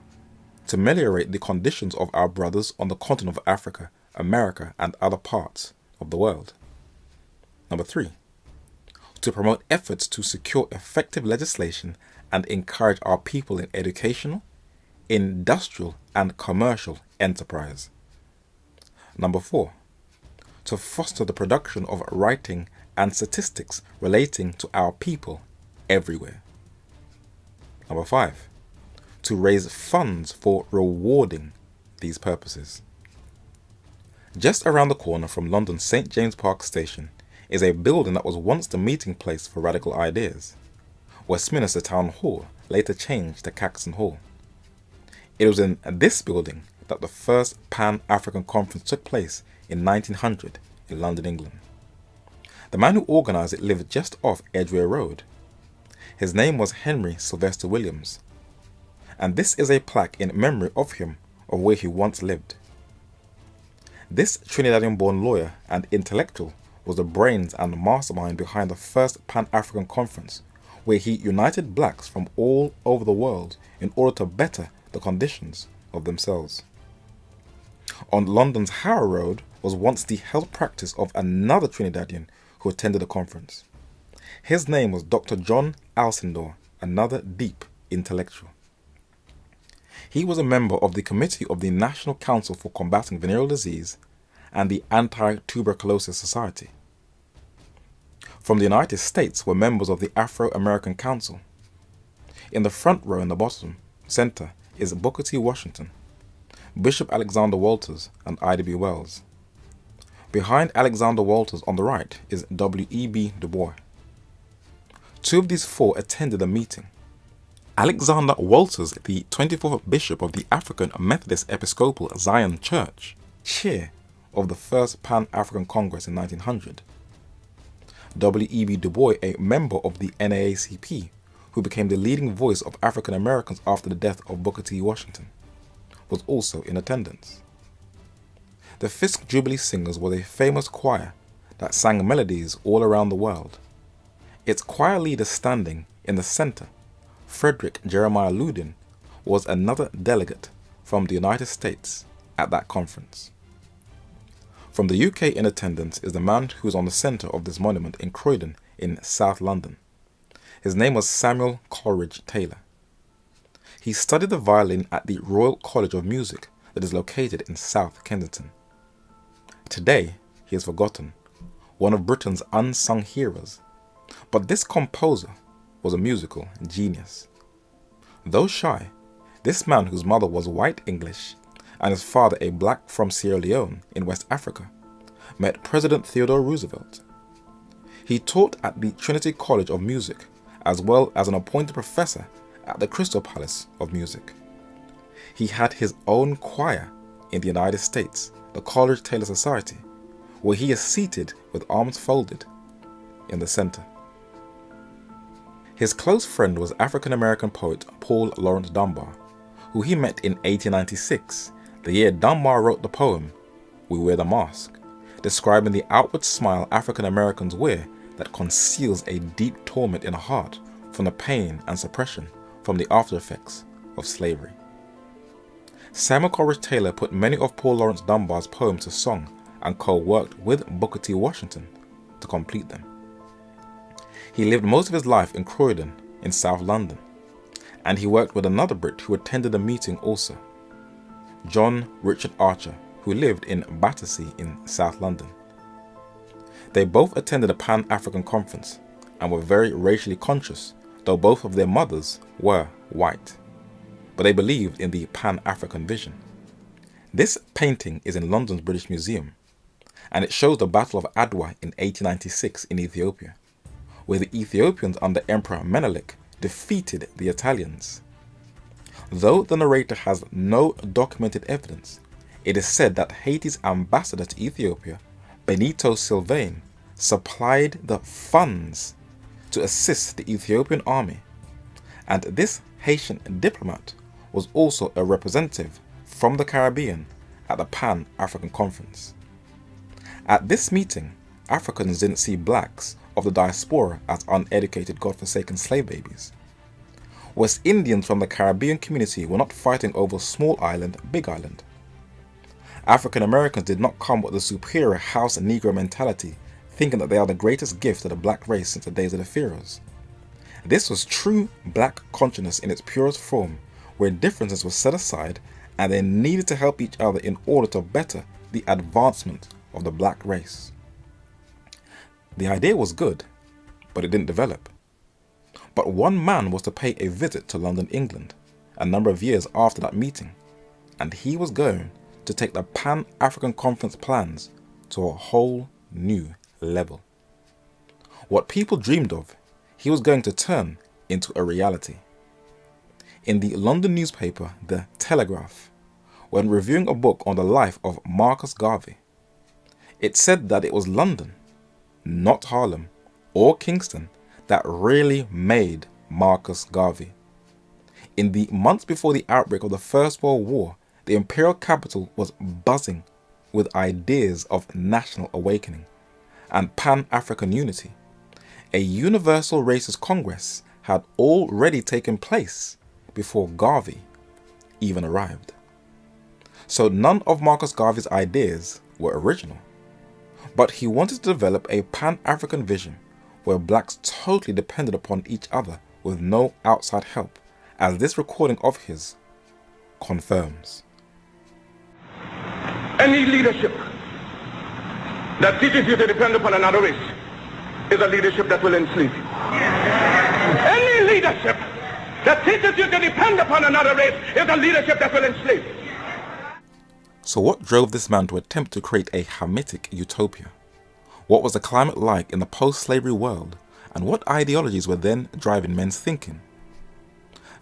To ameliorate the conditions of our brothers on the continent of Africa, America, and other parts of the world. Number 3. To promote efforts to secure effective legislation and encourage our people in educational, industrial and commercial enterprise. Number 4. To foster the production of writing and statistics relating to our people everywhere. Number 5. To raise funds for rewarding these purposes. Just around the corner from London's St James Park station is a building that was once the meeting place for radical ideas. Westminster Town Hall later changed to Caxton Hall. It was in this building that the first Pan-African Conference took place in 1900 in London, England. The man who organised it lived just off Edgware Road. His name was Henry Sylvester Williams, and this is a plaque in memory of him of where he once lived. This Trinidadian-born lawyer and intellectual was the brains and mastermind behind the first Pan-African Conference, where he united blacks from all over the world in order to better the conditions of themselves. On London's Harrow Road was once the health practice of another Trinidadian who attended the conference. His name was Dr. John Alcindor, another deep intellectual. He was a member of the Committee of the National Council for Combating Venereal Disease and the Anti-Tuberculosis Society. From the United States were members of the Afro-American Council. In the front row in the bottom center is Booker T. Washington, Bishop Alexander Walters, and Ida B. Wells. Behind Alexander Walters on the right is W.E.B. Du Bois. Two of these four attended the meeting. Alexander Walters, the 24th Bishop of the African Methodist Episcopal Zion Church, chair of the first Pan-African Congress in 1900. W.E.B. Du Bois, a member of the NAACP, who became the leading voice of African Americans after the death of Booker T. Washington, was also in attendance. The Fisk Jubilee Singers was a famous choir that sang melodies all around the world. Its choir leader standing in the center, Frederick Jeremiah Loudon, was another delegate from the United States at that conference. From the UK in attendance is the man who is on the centre of this monument in Croydon in South London. His name was Samuel Coleridge Taylor. He studied the violin at the Royal College of Music that is located in South Kensington. Today, he is forgotten, one of Britain's unsung heroes, but this composer was a musical genius. Though shy, this man, whose mother was white English and his father a black from Sierra Leone in West Africa, met President Theodore Roosevelt. He taught at the Trinity College of Music as well as an appointed professor at the Crystal Palace of Music. He had his own choir in the United States, the Coleridge Taylor Society, where he is seated with arms folded in the center. His close friend was African-American poet Paul Laurence Dunbar, who he met in 1896, the year Dunbar wrote the poem We Wear the Mask, describing the outward smile African-Americans wear that conceals a deep torment in the heart from the pain and suppression from the after effects of slavery. Samuel Coleridge Taylor put many of Paul Laurence Dunbar's poems to song and co-worked with Booker T. Washington to complete them. He lived most of his life in Croydon in South London, and he worked with another Brit who attended the meeting also, John Richard Archer, who lived in Battersea in South London. They both attended a Pan-African Conference and were very racially conscious, though both of their mothers were white, but they believed in the Pan-African vision. This painting is in London's British Museum, and it shows the Battle of Adwa in 1896 in Ethiopia, where the Ethiopians under Emperor Menelik defeated the Italians. Though the narrator has no documented evidence, it is said that Haiti's ambassador to Ethiopia, Benito Sylvain, supplied the funds to assist the Ethiopian army, and this Haitian diplomat was also a representative from the Caribbean at the Pan-African Conference. At this meeting, Africans didn't see blacks of the diaspora as uneducated, godforsaken slave babies. West Indians from the Caribbean community were not fighting over small island, big island. African Americans did not come with the superior house Negro mentality, thinking that they are the greatest gift to the black race since the days of the pharaohs. This was true black consciousness in its purest form, where differences were set aside and they needed to help each other in order to better the advancement of the black race. The idea was good, but it didn't develop. But one man was to pay a visit to London, England, a number of years after that meeting, and he was going to take the Pan-African Conference plans to a whole new level. What people dreamed of, he was going to turn into a reality. In the London newspaper, The Telegraph, when reviewing a book on the life of Marcus Garvey, it said that it was London, not Harlem or Kingston, that really made Marcus Garvey. In the months before the outbreak of the First World War, the imperial capital was buzzing with ideas of national awakening and Pan-African unity. A universal racist congress had already taken place before Garvey even arrived. So none of Marcus Garvey's ideas were original, but he wanted to develop a Pan-African vision where blacks totally depended upon each other with no outside help, as this recording of his confirms. Any leadership that teaches you to depend upon another race is a leadership that will enslave you. Any leadership that teaches you to depend upon another race is a leadership that will enslave you. So what drove this man to attempt to create a Hamitic utopia? What was the climate like in the post-slavery world, and what ideologies were then driving men's thinking?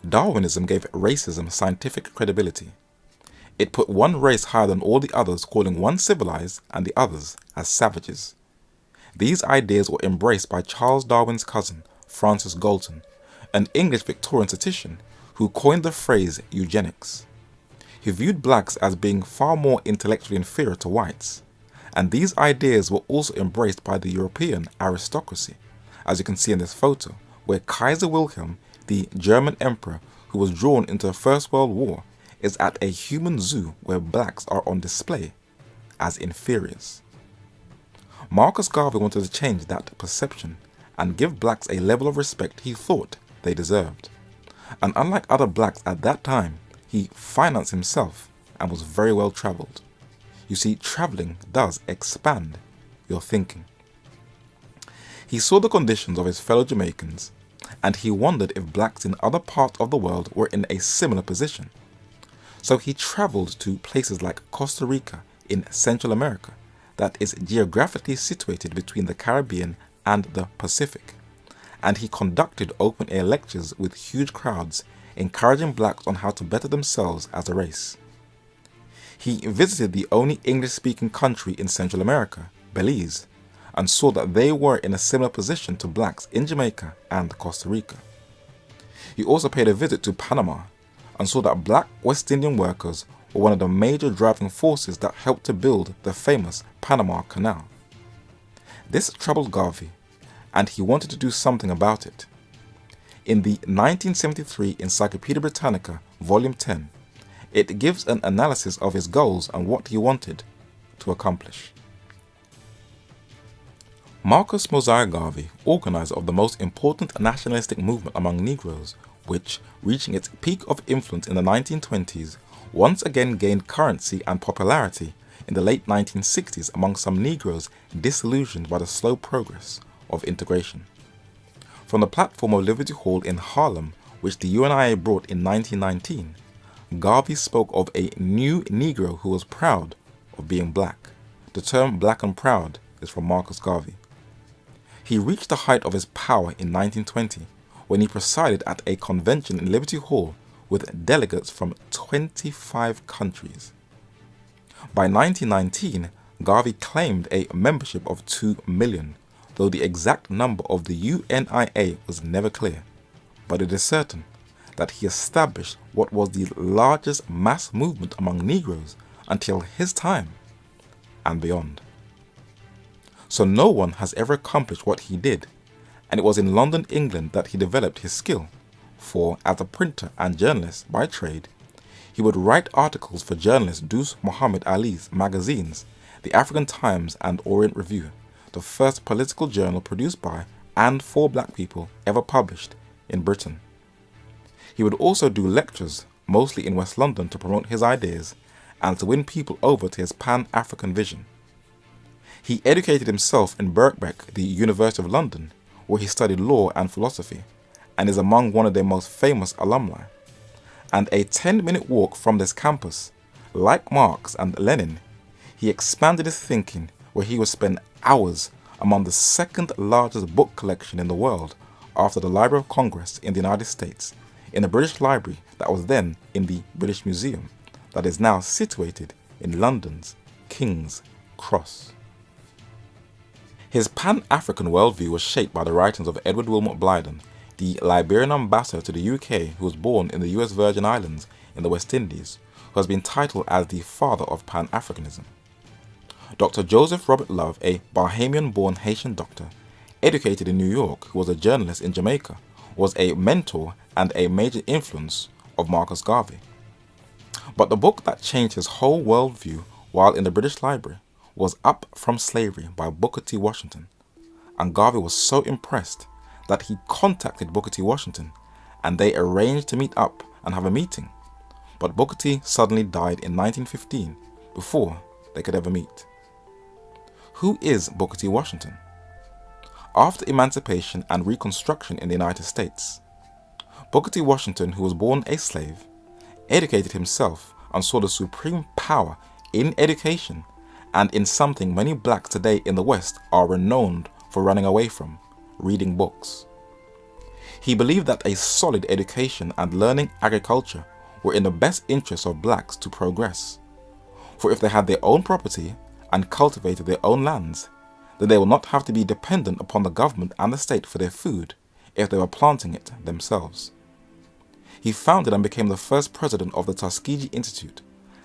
Darwinism gave racism scientific credibility. It put one race higher than all the others, calling one civilized and the others as savages. These ideas were embraced by Charles Darwin's cousin, Francis Galton, an English Victorian statistician who coined the phrase eugenics. He viewed blacks as being far more intellectually inferior to whites, and these ideas were also embraced by the European aristocracy, as you can see in this photo, where Kaiser Wilhelm, the German emperor who was drawn into the First World War, is at a human zoo where blacks are on display as inferiors. Marcus Garvey wanted to change that perception and give blacks a level of respect he thought they deserved. And unlike other blacks at that time, he financed himself and was very well travelled. You see, travelling does expand your thinking. He saw the conditions of his fellow Jamaicans, and he wondered if blacks in other parts of the world were in a similar position. So he travelled to places like Costa Rica in Central America, that is geographically situated between the Caribbean and the Pacific, and he conducted open-air lectures with huge crowds, encouraging blacks on how to better themselves as a race. He visited the only English-speaking country in Central America, Belize, and saw that they were in a similar position to blacks in Jamaica and Costa Rica. He also paid a visit to Panama and saw that black West Indian workers were one of the major driving forces that helped to build the famous Panama Canal. This troubled Garvey, and he wanted to do something about it. In the 1973 Encyclopedia Britannica, Volume 10, it gives an analysis of his goals and what he wanted to accomplish. Marcus Mosiah Garvey, organizer of the most important nationalistic movement among Negroes, which, reaching its peak of influence in the 1920s, once again gained currency and popularity in the late 1960s among some Negroes disillusioned by the slow progress of integration. From the platform of Liberty Hall in Harlem, which the UNIA brought in 1919, Garvey spoke of a new Negro who was proud of being black. The term black and proud is from Marcus Garvey. He reached the height of his power in 1920 when he presided at a convention in Liberty Hall with delegates from 25 countries. By 1919, Garvey claimed a membership of 2 million, though the exact number of the UNIA was never clear, but it is certain that he established what was the largest mass movement among Negroes until his time and beyond. So no one has ever accomplished what he did, and it was in London, England that he developed his skill, for as a printer and journalist by trade, he would write articles for journalist Deuce Muhammad Ali's magazines, the African Times and Orient Review, the first political journal produced by and for black people ever published in Britain. He would also do lectures mostly in West London, to promote his ideas and to win people over to his Pan-African vision. He educated himself in Birkbeck, the University of London, where he studied law and philosophy, and is among one of their most famous alumni. And a 10-minute walk from this campus, like Marx and Lenin, he expanded his thinking, where he would spend hours among the second largest book collection in the world after the Library of Congress in the United States, in the British Library that was then in the British Museum, that is now situated in London's King's Cross. His Pan-African worldview was shaped by the writings of Edward Wilmot Blyden, the Liberian ambassador to the UK who was born in the US Virgin Islands in the West Indies, who has been titled as the father of Pan-Africanism. Dr. Joseph Robert Love, a Bahamian-born Haitian doctor, educated in New York, who was a journalist in Jamaica, was a mentor and a major influence of Marcus Garvey. But the book that changed his whole worldview while in the British Library was Up From Slavery by Booker T. Washington, and Garvey was so impressed that he contacted Booker T. Washington and they arranged to meet up and have a meeting, but Booker T. suddenly died in 1915 before they could ever meet. Who is Booker T. Washington? After emancipation and Reconstruction in the United States, Booker T. Washington, who was born a slave, educated himself and saw the supreme power in education and in something many blacks today in the West are renowned for running away from: reading books. He believed that a solid education and learning agriculture were in the best interests of blacks to progress. For if they had their own property and cultivated their own lands, then they will not have to be dependent upon the government and the state for their food if they were planting it themselves. He founded and became the first president of the Tuskegee Institute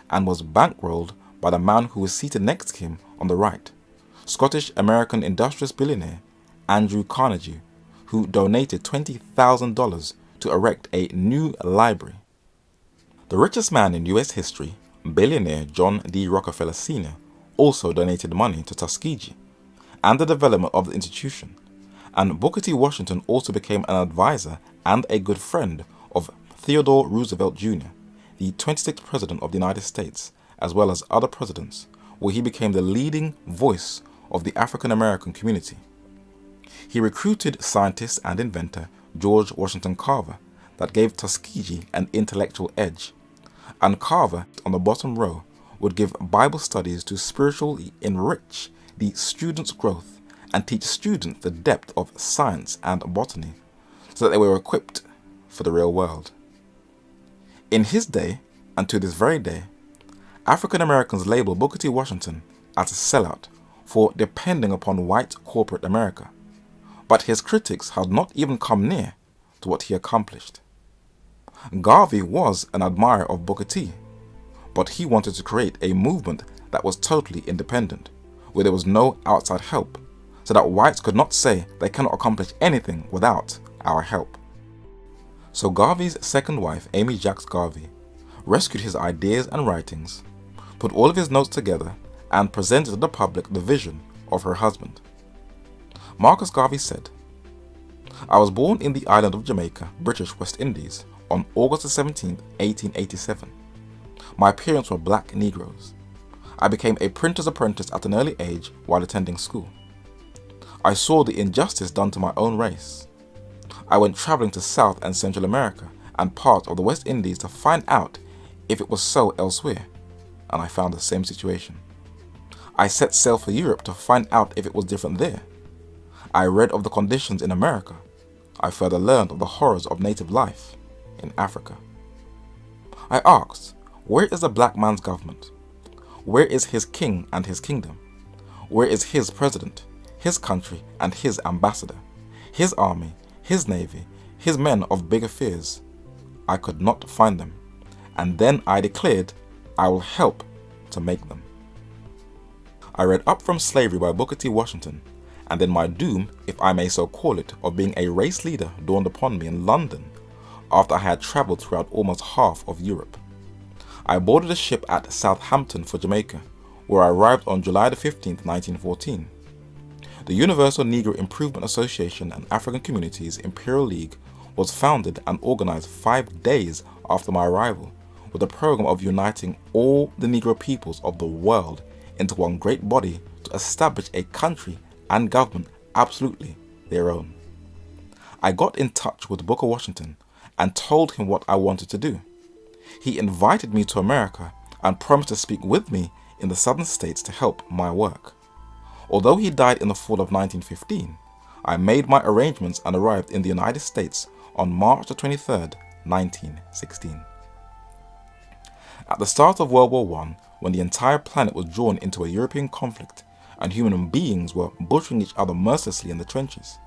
and was bankrolled by the man who was seated next to him on the right, Scottish-American industrialist billionaire Andrew Carnegie, who donated $20,000 to erect a new library. The richest man in US history, billionaire John D. Rockefeller Sr., also donated money to Tuskegee and the development of the institution, and Booker T. Washington also became an advisor and a good friend of Theodore Roosevelt Jr., the 26th President of the United States, as well as other presidents, where he became the leading voice of the African American community. He recruited scientist and inventor George Washington Carver that gave Tuskegee an intellectual edge, and Carver, on the bottom row, would give Bible studies to spiritually enrich the students' growth and teach students the depth of science and botany so that they were equipped for the real world. In his day, and to this very day, African Americans label Booker T. Washington as a sellout for depending upon white corporate America, but his critics had not even come near to what he accomplished. Garvey was an admirer of Booker T, but he wanted to create a movement that was totally independent, where there was no outside help, so that whites could not say they cannot accomplish anything without our help. So Garvey's second wife, Amy Jacks Garvey, rescued his ideas and writings, put all of his notes together, and presented to the public the vision of her husband. Marcus Garvey said, "I was born in the island of Jamaica, British West Indies, on August 17, 1887. My parents were black Negroes. I became a printer's apprentice at an early age while attending school. I saw the injustice done to my own race. I went traveling to South and Central America and parts of the West Indies to find out if it was so elsewhere, and I found the same situation. I set sail for Europe to find out if it was different there. I read of the conditions in America. I further learned of the horrors of native life in Africa. I asked, where is the black man's government? Where is his king and his kingdom? Where is his president, his country and his ambassador, his army, his navy, his men of big affairs? I could not find them, and then I declared I will help to make them." I read Up From Slavery by Booker T. Washington, and then my doom, if I may so call it, of being a race leader dawned upon me in London after I had travelled throughout almost half of Europe. I boarded a ship at Southampton for Jamaica, where I arrived on July the 15th, 1914. The Universal Negro Improvement Association and African Communities Imperial League was founded and organized 5 days after my arrival, with a program of uniting all the Negro peoples of the world into one great body to establish a country and government absolutely their own. I got in touch with Booker Washington and told him what I wanted to do. He invited me to America and promised to speak with me in the southern states to help my work. Although he died in the fall of 1915, I made my arrangements and arrived in the United States on March 23, 1916. At the start of World War I, when the entire planet was drawn into a European conflict and human beings were butchering each other mercilessly in the trenches,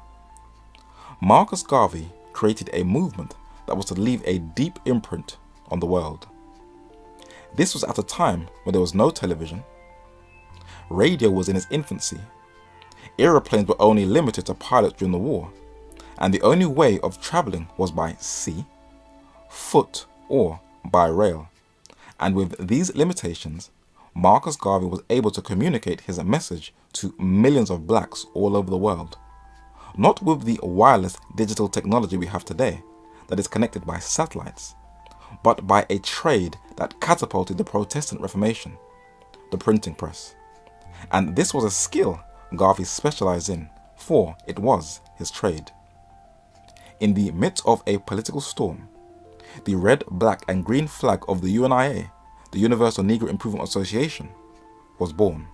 Marcus Garvey created a movement that was to leave a deep imprint on the world. This was at a time when there was no television, radio was in its infancy, aeroplanes were only limited to pilots during the war, and the only way of travelling was by sea, foot, or by rail. And with these limitations, Marcus Garvey was able to communicate his message to millions of blacks all over the world. Not with the wireless digital technology we have today that is connected by satellites, but by a trade that catapulted the Protestant Reformation, the printing press. And this was a skill Garvey specialized in, for it was his trade. In the midst of a political storm, the red, black and green flag of the UNIA, the Universal Negro Improvement Association, was born.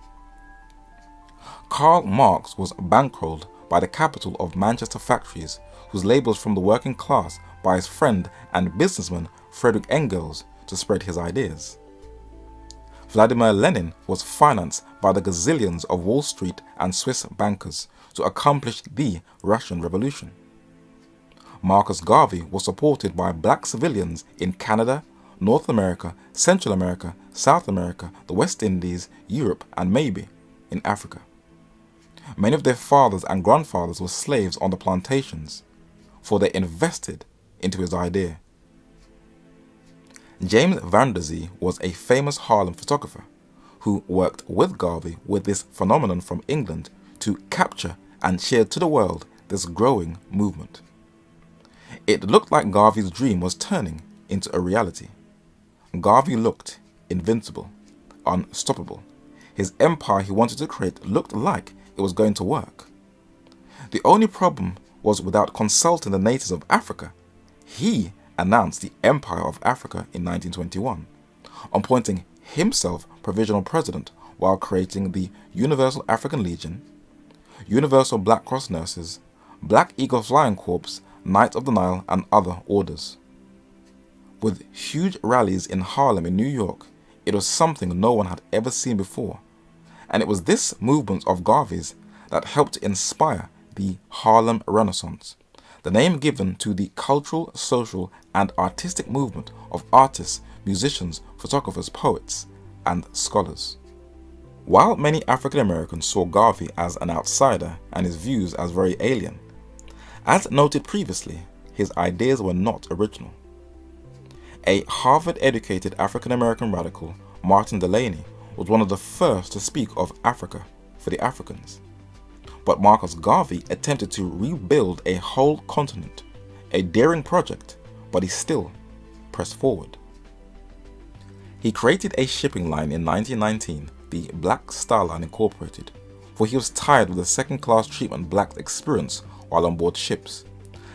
Karl Marx was bankrolled by the capital of Manchester factories, whose labels from the working class by his friend and businessman Friedrich Engels to spread his ideas. Vladimir Lenin was financed by the gazillions of Wall Street and Swiss bankers to accomplish the Russian Revolution. Marcus Garvey was supported by black civilians in Canada, North America, Central America, South America, the West Indies, Europe, and maybe in Africa. Many of their fathers and grandfathers were slaves on the plantations, for they invested into his idea. James Van Der Zee was a famous Harlem photographer who worked with Garvey with this phenomenon from England to capture and share to the world this growing movement. It looked like Garvey's dream was turning into a reality. Garvey looked invincible, unstoppable. His empire he wanted to create looked like it was going to work. The only problem was, without consulting the natives of Africa, he announced the Empire of Africa in 1921, appointing himself provisional president while creating the Universal African Legion, Universal Black Cross Nurses, Black Eagle Flying Corps, Knights of the Nile, and other orders. With huge rallies in Harlem in New York, it was something no one had ever seen before, and it was this movement of Garvey's that helped to inspire the Harlem Renaissance, the name given to the cultural, social, and artistic movement of artists, musicians, photographers, poets, and scholars. While many African Americans saw Garvey as an outsider and his views as very alien, as noted previously, his ideas were not original. A Harvard-educated African American radical, Martin Delany, was one of the first to speak of Africa for the Africans. But Marcus Garvey attempted to rebuild a whole continent, a daring project, but he still pressed forward. He created a shipping line in 1919, the Black Star Line Incorporated, for he was tired of the second-class treatment blacks experienced while on board ships,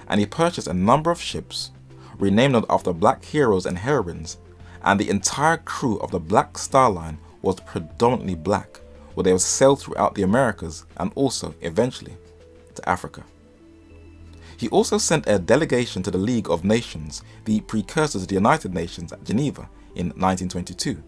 and he purchased a number of ships, renamed them after black heroes and heroines, and the entire crew of the Black Star Line was predominantly black, where they would sail throughout the Americas and also, eventually, to Africa. He also sent a delegation to the League of Nations, the precursor to the United Nations, at Geneva in 1922,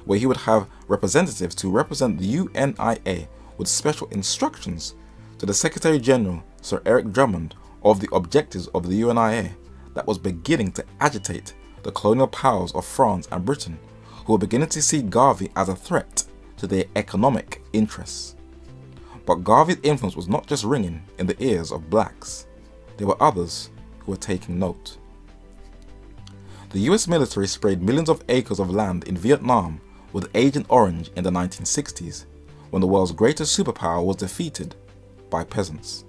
where he would have representatives to represent the UNIA with special instructions to the Secretary General, Sir Eric Drummond, of the objectives of the UNIA that was beginning to agitate the colonial powers of France and Britain, who were beginning to see Garvey as a threat to their economic interests. But Garvey's influence was not just ringing in the ears of blacks. There were others who were taking note. The US military sprayed millions of acres of land in Vietnam with Agent Orange in the 1960s, when the world's greatest superpower was defeated by peasants.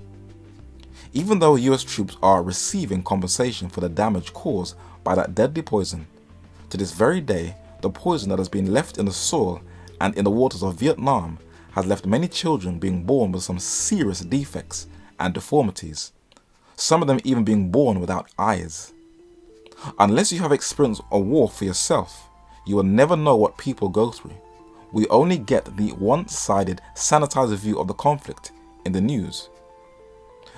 Even though US troops are receiving compensation for the damage caused by that deadly poison, to this very day, the poison that has been left in the soil and in the waters of Vietnam has left many children being born with some serious defects and deformities, some of them even being born without eyes. Unless you have experienced a war for yourself, you will never know what people go through. We only get the one-sided, sanitized view of the conflict in the news.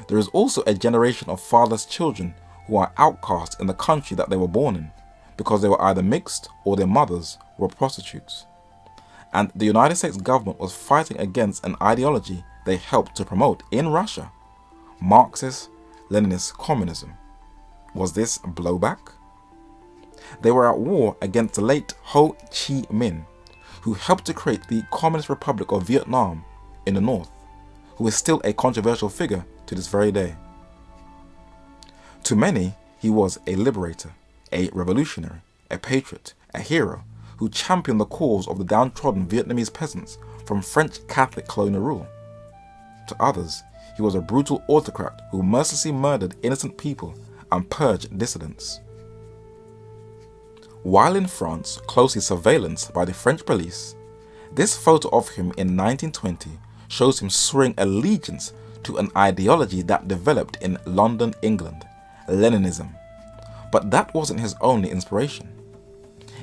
There is also a generation of fatherless children who are outcast in the country that they were born in because they were either mixed or their mothers were prostitutes. And the United States government was fighting against an ideology they helped to promote in Russia, Marxist Leninist communism. Was this blowback? They were at war against the late Ho Chi Minh, who helped to create the Communist Republic of Vietnam in the north, who is still a controversial figure to this very day. To many, he was a liberator, a revolutionary, a patriot, a hero who championed the cause of the downtrodden Vietnamese peasants from French Catholic colonial rule. To others, he was a brutal autocrat who mercilessly murdered innocent people and purged dissidents. While in France, closely surveillanced by the French police, this photo of him in 1920 shows him swearing allegiance to an ideology that developed in London, England, Leninism. But that wasn't his only inspiration.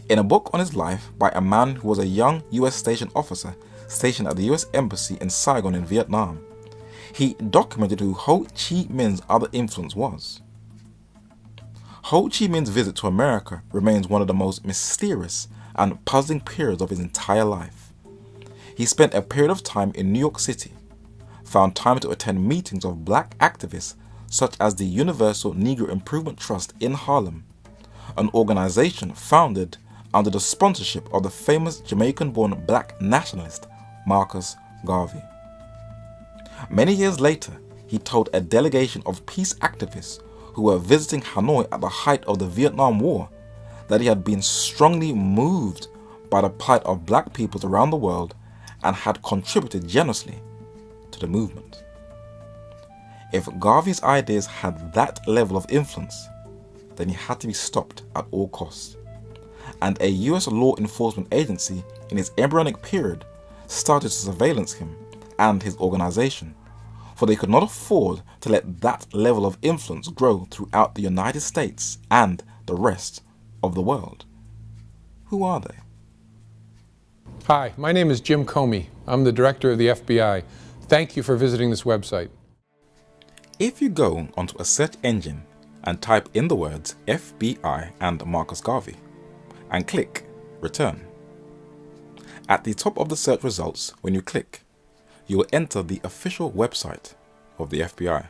In a book on his life by a man who was a young US station officer stationed at the US Embassy in Saigon in Vietnam, he documented who Ho Chi Minh's other influence was. Ho Chi Minh's visit to America remains one of the most mysterious and puzzling periods of his entire life. He spent a period of time in New York City, found time to attend meetings of black activists such as the Universal Negro Improvement Trust in Harlem, an organization founded under the sponsorship of the famous Jamaican-born black nationalist Marcus Garvey. Many years later, he told a delegation of peace activists who were visiting Hanoi at the height of the Vietnam War that he had been strongly moved by the plight of black peoples around the world and had contributed generously to the movement. If Garvey's ideas had that level of influence, then he had to be stopped at all costs. And a US law enforcement agency in his embryonic period started to surveillance him and his organization, for they could not afford to let that level of influence grow throughout the United States and the rest of the world. Who are they? Hi, my name is Jim Comey. I'm the director of the FBI. Thank you for visiting this website. If you go onto a search engine and type in the words FBI and Marcus Garvey and click return, at the top of the search results, when you click, you will enter the official website of the FBI.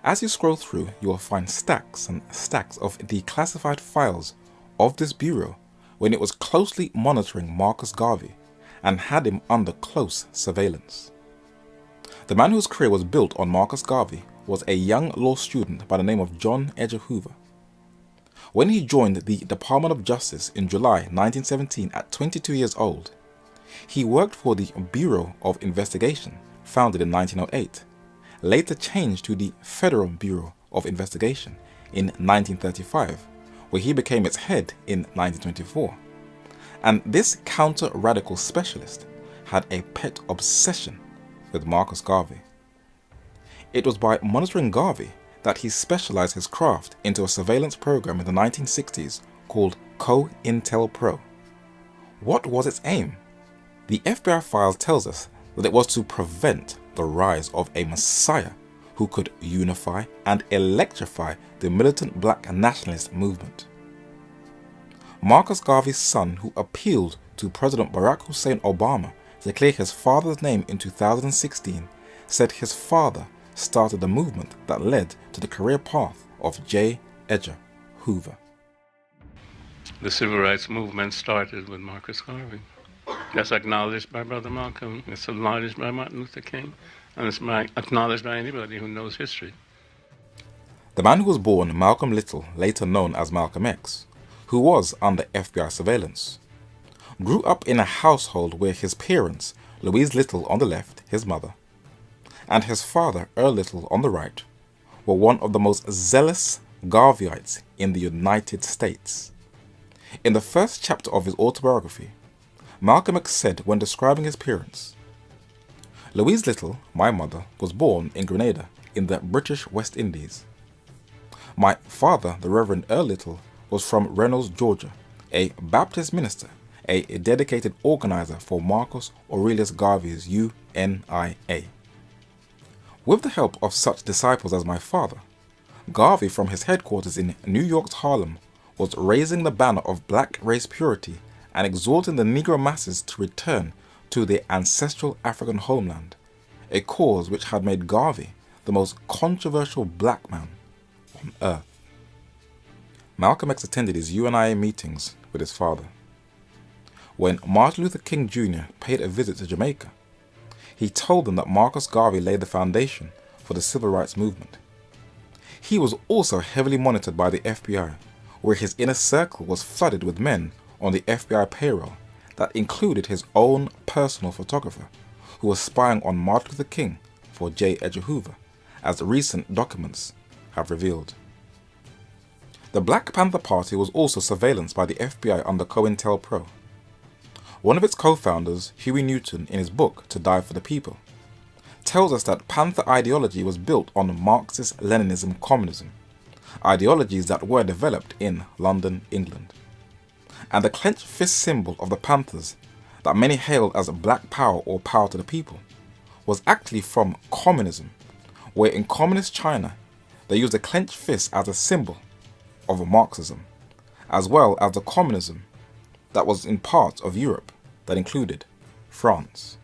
As you scroll through, you will find stacks and stacks of declassified files of this bureau when it was closely monitoring Marcus Garvey and had him under close surveillance. The man whose career was built on Marcus Garvey was a young law student by the name of John Edgar Hoover. When he joined the Department of Justice in July 1917 at 22 years old, he worked for the Bureau of Investigation, founded in 1908, later changed to the Federal Bureau of Investigation in 1935, where he became its head in 1924. And this counter-radical specialist had a pet obsession with Marcus Garvey. It was by monitoring Garvey that he specialized his craft into a surveillance program in the 1960s called COINTELPRO. What was its aim? The FBI file tells us that it was to prevent the rise of a messiah who could unify and electrify the militant black nationalist movement. Marcus Garvey's son, who appealed to President Barack Hussein Obama to clear his father's name in 2016, said his father started the movement that led to the career path of J. Edgar Hoover. The civil rights movement started with Marcus Garvey. That's acknowledged by Brother Malcolm, it's acknowledged by Martin Luther King, and it's acknowledged by anybody who knows history. The man who was born Malcolm Little, later known as Malcolm X, who was under FBI surveillance, grew up in a household where his parents, Louise Little on the left, his mother, and his father, Earl Little on the right, were one of the most zealous Garveyites in the United States. In the first chapter of his autobiography, Malcolm X said when describing his parents, "Louise Little, my mother, was born in Grenada in the British West Indies. My father, the Reverend Earl Little, was from Reynolds, Georgia, a Baptist minister, a dedicated organizer for Marcus Aurelius Garvey's UNIA. With the help of such disciples as my father, Garvey from his headquarters in New York's Harlem was raising the banner of black race purity and exhorting the Negro masses to return to their ancestral African homeland, a cause which had made Garvey the most controversial black man on earth." Malcolm X attended his UNIA meetings with his father. When Martin Luther King Jr. paid a visit to Jamaica, he told them that Marcus Garvey laid the foundation for the civil rights movement. He was also heavily monitored by the FBI, where his inner circle was flooded with men on the FBI payroll that included his own personal photographer, who was spying on Martin Luther King for J. Edgar Hoover, as recent documents have revealed. The Black Panther Party was also surveillanced by the FBI under COINTELPRO. One of its co-founders, Huey Newton, in his book To Die for the People, tells us that Panther ideology was built on Marxist-Leninism communism, ideologies that were developed in London, England. And the clenched fist symbol of the Panthers, that many hailed as Black Power or Power to the People, was actually from communism, where in communist China they used a clenched fist as a symbol of Marxism, as well as the communism that was in parts of Europe that included France.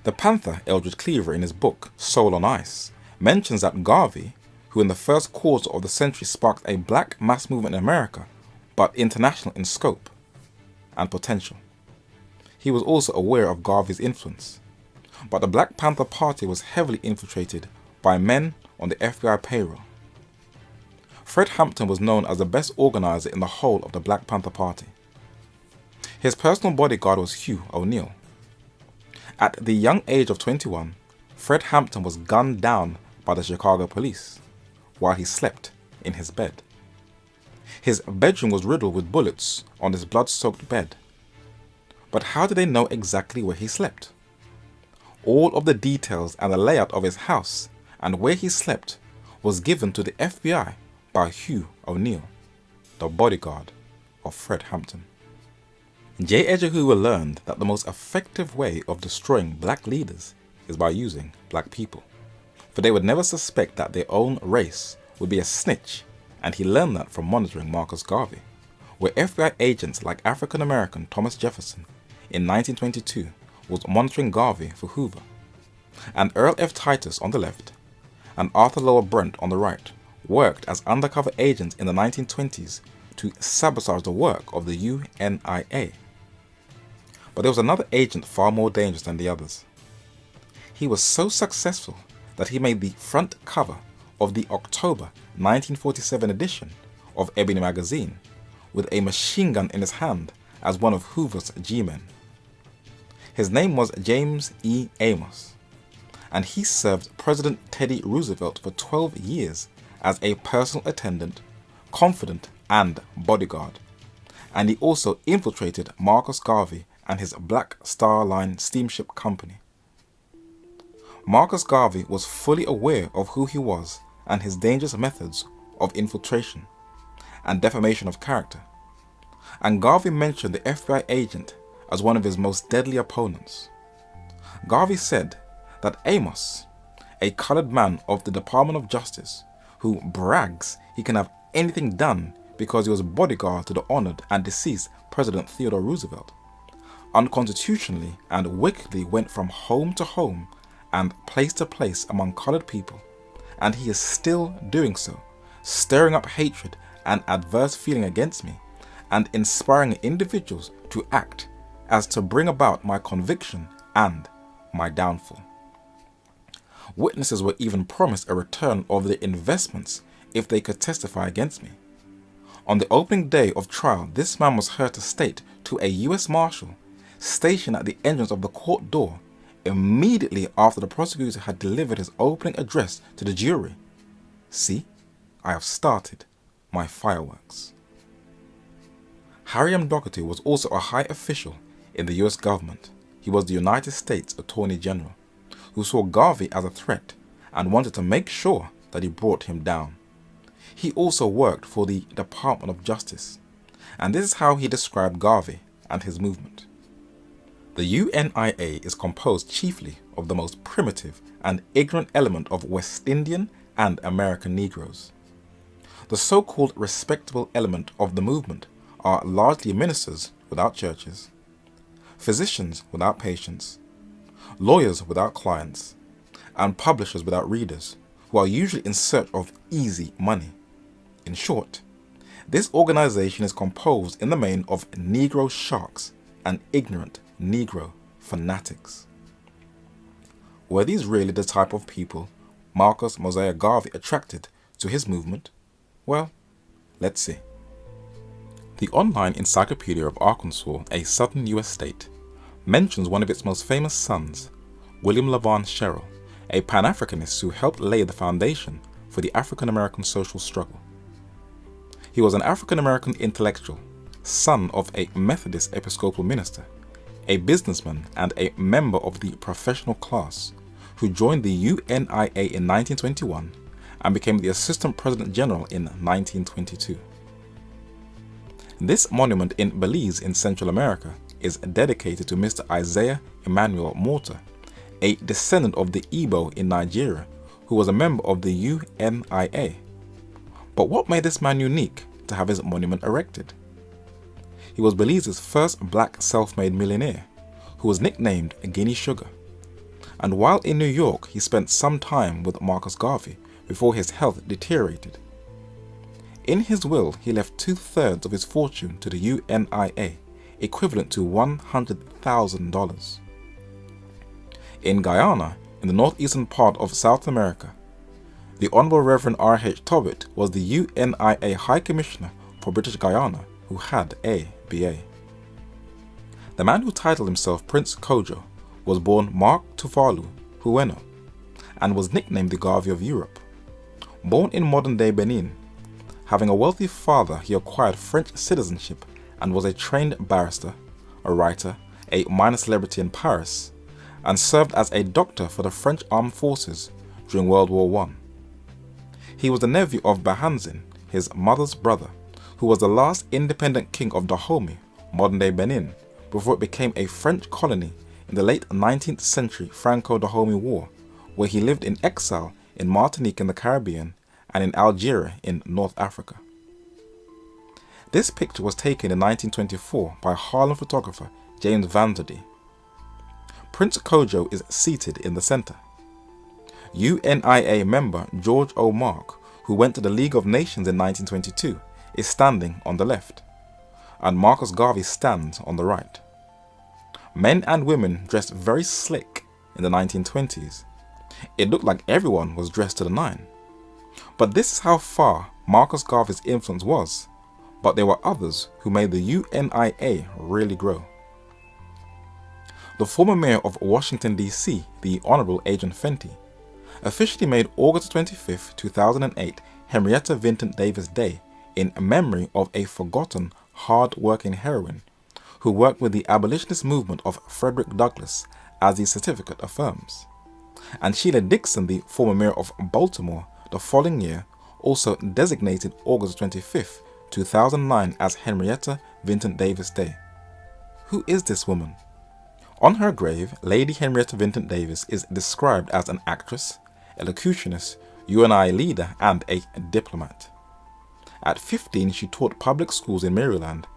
The Panther Eldridge Cleaver, in his book Soul on Ice, mentions that Garvey, who in the first quarter of the century sparked a black mass movement in America, but international in scope and potential. He was also aware of Garvey's influence, but the Black Panther Party was heavily infiltrated by men on the FBI payroll. Fred Hampton was known as the best organizer in the whole of the Black Panther Party. His personal bodyguard was Hugh O'Neill. At the young age of 21, Fred Hampton was gunned down by the Chicago police while he slept in his bed. His bedroom was riddled with bullets on his blood-soaked bed. But how did they know exactly where he slept? All of the details and the layout of his house and where he slept was given to the FBI by Hugh O'Neill, the bodyguard of Fred Hampton. J. Edgar Hoover learned that the most effective way of destroying black leaders is by using black people, for they would never suspect that their own race would be a snitch, and he learned that from monitoring Marcus Garvey, where FBI agents like African-American Thomas Jefferson in 1922 was monitoring Garvey for Hoover, and Earl F. Titus on the left and Arthur Lower Brent on the right worked as undercover agents in the 1920s to sabotage the work of the UNIA. But there was another agent far more dangerous than the others. He was so successful that he made the front cover of the October 1947 edition of Ebony magazine with a machine gun in his hand as one of Hoover's G-men. His name was James E. Amos, and he served President Teddy Roosevelt for 12 years as a personal attendant, confidant, and bodyguard. And he also infiltrated Marcus Garvey and his Black Star Line steamship company. Marcus Garvey was fully aware of who he was and his dangerous methods of infiltration and defamation of character, and Garvey mentioned the FBI agent as one of his most deadly opponents. Garvey said that Amos, a colored man of the Department of Justice who brags he can have anything done because he was bodyguard to the honored and deceased President Theodore Roosevelt, unconstitutionally and wickedly went from home to home and place to place among colored people, and he is still doing so, stirring up hatred and adverse feeling against me, and inspiring individuals to act as to bring about my conviction and my downfall. Witnesses were even promised a return of their investments if they could testify against me. On the opening day of trial, this man was heard to state to a U.S. Marshal stationed at the entrance of the court door immediately after the prosecutor had delivered his opening address to the jury See, I have started my fireworks. Harry M. Doherty was also a high official in the US government. He was the United States Attorney General, who saw Garvey as a threat and wanted to make sure that he brought him down. He also worked for the Department of Justice, and this is how he described Garvey and his movement. The UNIA is composed chiefly of the most primitive and ignorant element of West Indian and American Negroes. The so-called respectable element of the movement are largely ministers without churches, physicians without patients, lawyers without clients, and publishers without readers, who are usually in search of easy money. In short, this organization is composed in the main of Negro sharks and ignorant Negro fanatics. Were these really the type of people Marcus Mosiah Garvey attracted to his movement? Well, let's see. The Online Encyclopedia of Arkansas, a southern U.S. state, mentions one of its most famous sons, William LaVaughn Sherrill, a Pan-Africanist who helped lay the foundation for the African-American social struggle. He was an African-American intellectual, son of a Methodist Episcopal minister, a businessman and a member of the professional class, who joined the UNIA in 1921 and became the Assistant President General in 1922. This monument in Belize in Central America is dedicated to Mr. Isaiah Emmanuel Morta, a descendant of the Igbo in Nigeria who was a member of the UNIA. But what made this man unique to have his monument erected? He was Belize's first black self-made millionaire, who was nicknamed Guinea Sugar. And while in New York, he spent some time with Marcus Garvey before his health deteriorated. In his will, he left 2/3 of his fortune to the UNIA, equivalent to $100,000. In Guyana, in the northeastern part of South America, the Honorable Reverend R.H. Tobit was the UNIA High Commissioner for British Guyana, who had a BA. The man who titled himself Prince Kojo was born Mark Tuvalu Hueno and was nicknamed the Garvey of Europe. Born in modern-day Benin, having a wealthy father, he acquired French citizenship and was a trained barrister, a writer, a minor celebrity in Paris, and served as a doctor for the French armed forces during World War I. He was the nephew of Bahanzin, his mother's brother, who was the last independent king of Dahomey, modern-day Benin, before it became a French colony in the late 19th century Franco-Dahomey War, where he lived in exile in Martinique in the Caribbean and in Algeria in North Africa. This picture was taken in 1924 by Harlem photographer James Vanderdy. Prince Kojo is seated in the center. UNIA member George O. Mark, who went to the League of Nations in 1922, is standing on the left, and Marcus Garvey stands on the right. Men and women dressed very slick in the 1920s. It looked like everyone was dressed to the nine. But this is how far Marcus Garvey's influence was, but there were others who made the UNIA really grow. The former mayor of Washington, D.C., the Honorable Adrian Fenty, officially made August 25, 2008 Henrietta Vinton Davis Day in memory of a forgotten, hard-working heroine who worked with the abolitionist movement of Frederick Douglass, as the certificate affirms. And Sheila Dixon, the former mayor of Baltimore, the following year also designated August 25, 2009 as Henrietta Vinton Davis Day. Who is this woman? On her grave, Lady Henrietta Vinton Davis is described as an actress, elocutionist, UNI leader, and a diplomat. At 15, she taught public schools in Maryland,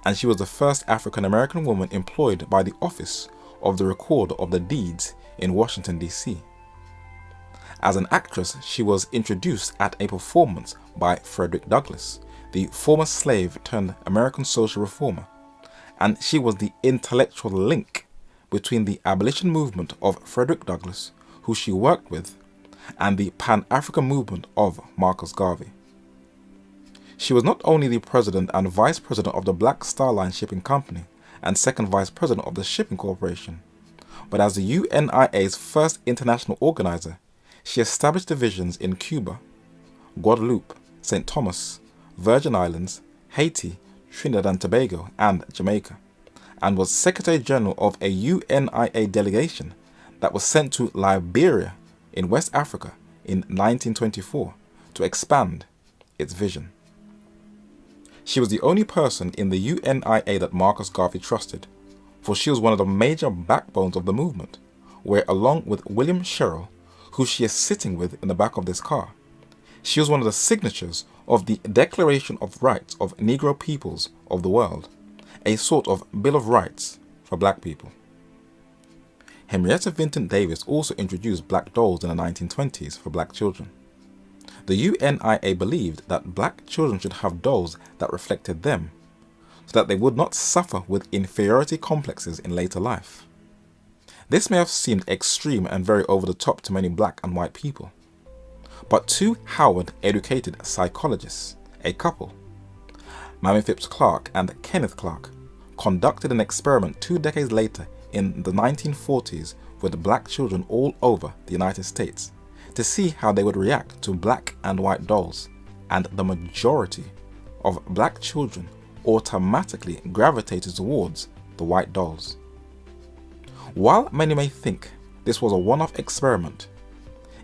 and she was the first African-American woman employed by the Office of the Recorder of the Deeds in Washington, D.C. As an actress, she was introduced at a performance by Frederick Douglass, the former slave turned American social reformer, and she was the intellectual link between the abolition movement of Frederick Douglass, who she worked with, and the Pan-African movement of Marcus Garvey. She was not only the president and vice president of the Black Star Line Shipping Company and second vice president of the Shipping Corporation, but as the UNIA's first international organizer, she established divisions in Cuba, Guadeloupe, St. Thomas, Virgin Islands, Haiti, Trinidad and Tobago, and Jamaica, and was Secretary General of a UNIA delegation that was sent to Liberia in West Africa in 1924 to expand its vision. She was the only person in the UNIA that Marcus Garvey trusted, for she was one of the major backbones of the movement, where along with William Sherrill, who she is sitting with in the back of this car, she was one of the signatures of the Declaration of Rights of Negro Peoples of the World, a sort of Bill of Rights for black people. Henrietta Vinton Davis also introduced black dolls in the 1920s for black children. The UNIA believed that black children should have dolls that reflected them, so that they would not suffer with inferiority complexes in later life. This may have seemed extreme and very over the top to many black and white people, but two Howard-educated psychologists, a couple, Mamie Phipps Clark and Kenneth Clark, conducted an experiment 2 decades later in the 1940s with black children all over the United States to see how they would react to black and white dolls, and the majority of black children automatically gravitated towards the white dolls. While many may think this was a one-off experiment,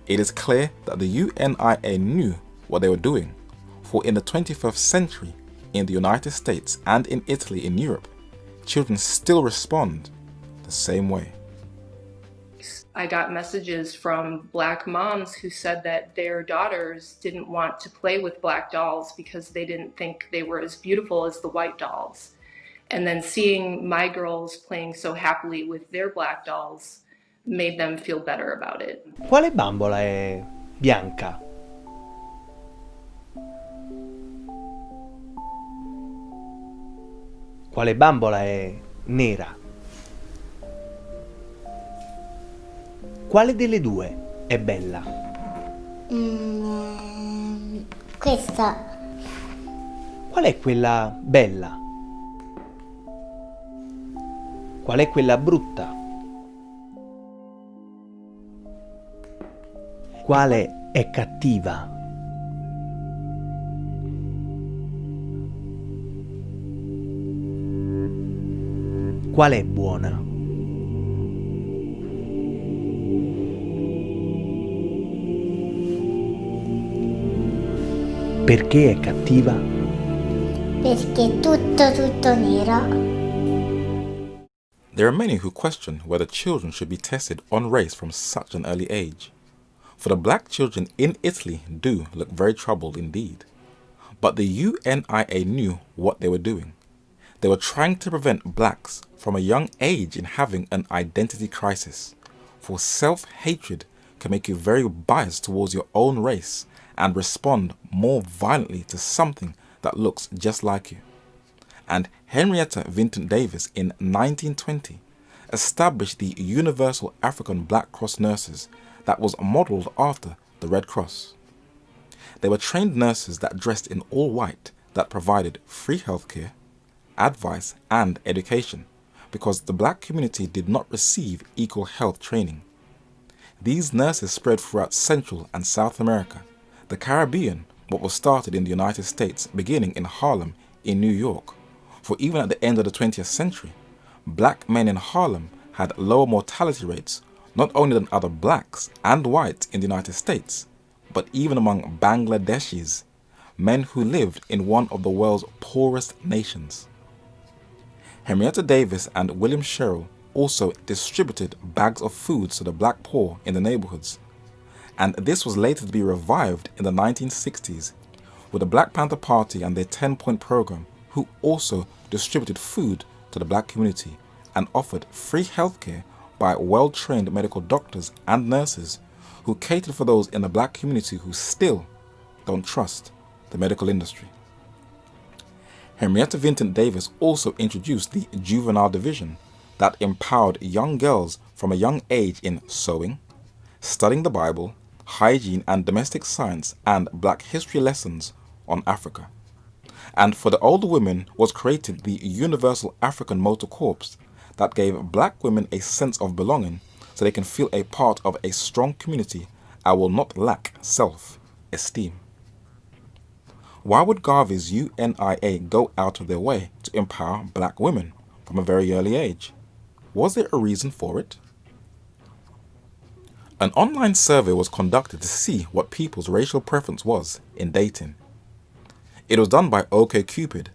it is clear that the UNIA knew what they were doing, for in the 21st century, in the United States and in Italy in Europe, children still respond the same way. I got messages from black moms who said that their daughters didn't want to play with black dolls because they didn't think they were as beautiful as the white dolls. And then seeing my girls playing so happily with their black dolls made them feel better about it. Quale bambola è bianca? Quale bambola è nera? Quale delle due è bella? Questa. Qual è quella bella? Qual è quella brutta? Quale è cattiva? Qual è buona? Perché è cattiva? Perché è tutto nero. There are many who question whether children should be tested on race from such an early age. For the black children in Italy do look very troubled indeed. But the UNIA knew what they were doing. They were trying to prevent blacks from a young age in having an identity crisis. For self-hatred can make you very biased towards your own race and respond more violently to something that looks just like you. And Henrietta Vinton Davis in 1920 established the Universal African Black Cross Nurses that was modelled after the Red Cross. They were trained nurses that dressed in all white that provided free healthcare, advice and education because the black community did not receive equal health training. These nurses spread throughout Central and South America, the Caribbean, what was started in the United States beginning in Harlem in New York. For even at the end of the 20th century, black men in Harlem had lower mortality rates not only than other blacks and whites in the United States, but even among Bangladeshis, men who lived in one of the world's poorest nations. Henrietta Davis and William Sherrill also distributed bags of food to the black poor in the neighborhoods, and this was later to be revived in the 1960s with the Black Panther Party and their 10-point program, who also distributed food to the black community and offered free healthcare by well-trained medical doctors and nurses who catered for those in the black community who still don't trust the medical industry. Henrietta Vinton Davis also introduced the juvenile division that empowered young girls from a young age in sewing, studying the Bible, hygiene and domestic science, and black history lessons on Africa. And for the older women was created the Universal African Motor Corps that gave black women a sense of belonging so they can feel a part of a strong community and will not lack self-esteem. Why would Garvey's UNIA go out of their way to empower black women from a very early age? Was there a reason for it? An online survey was conducted to see what people's racial preference was in dating. It was done by OkCupid,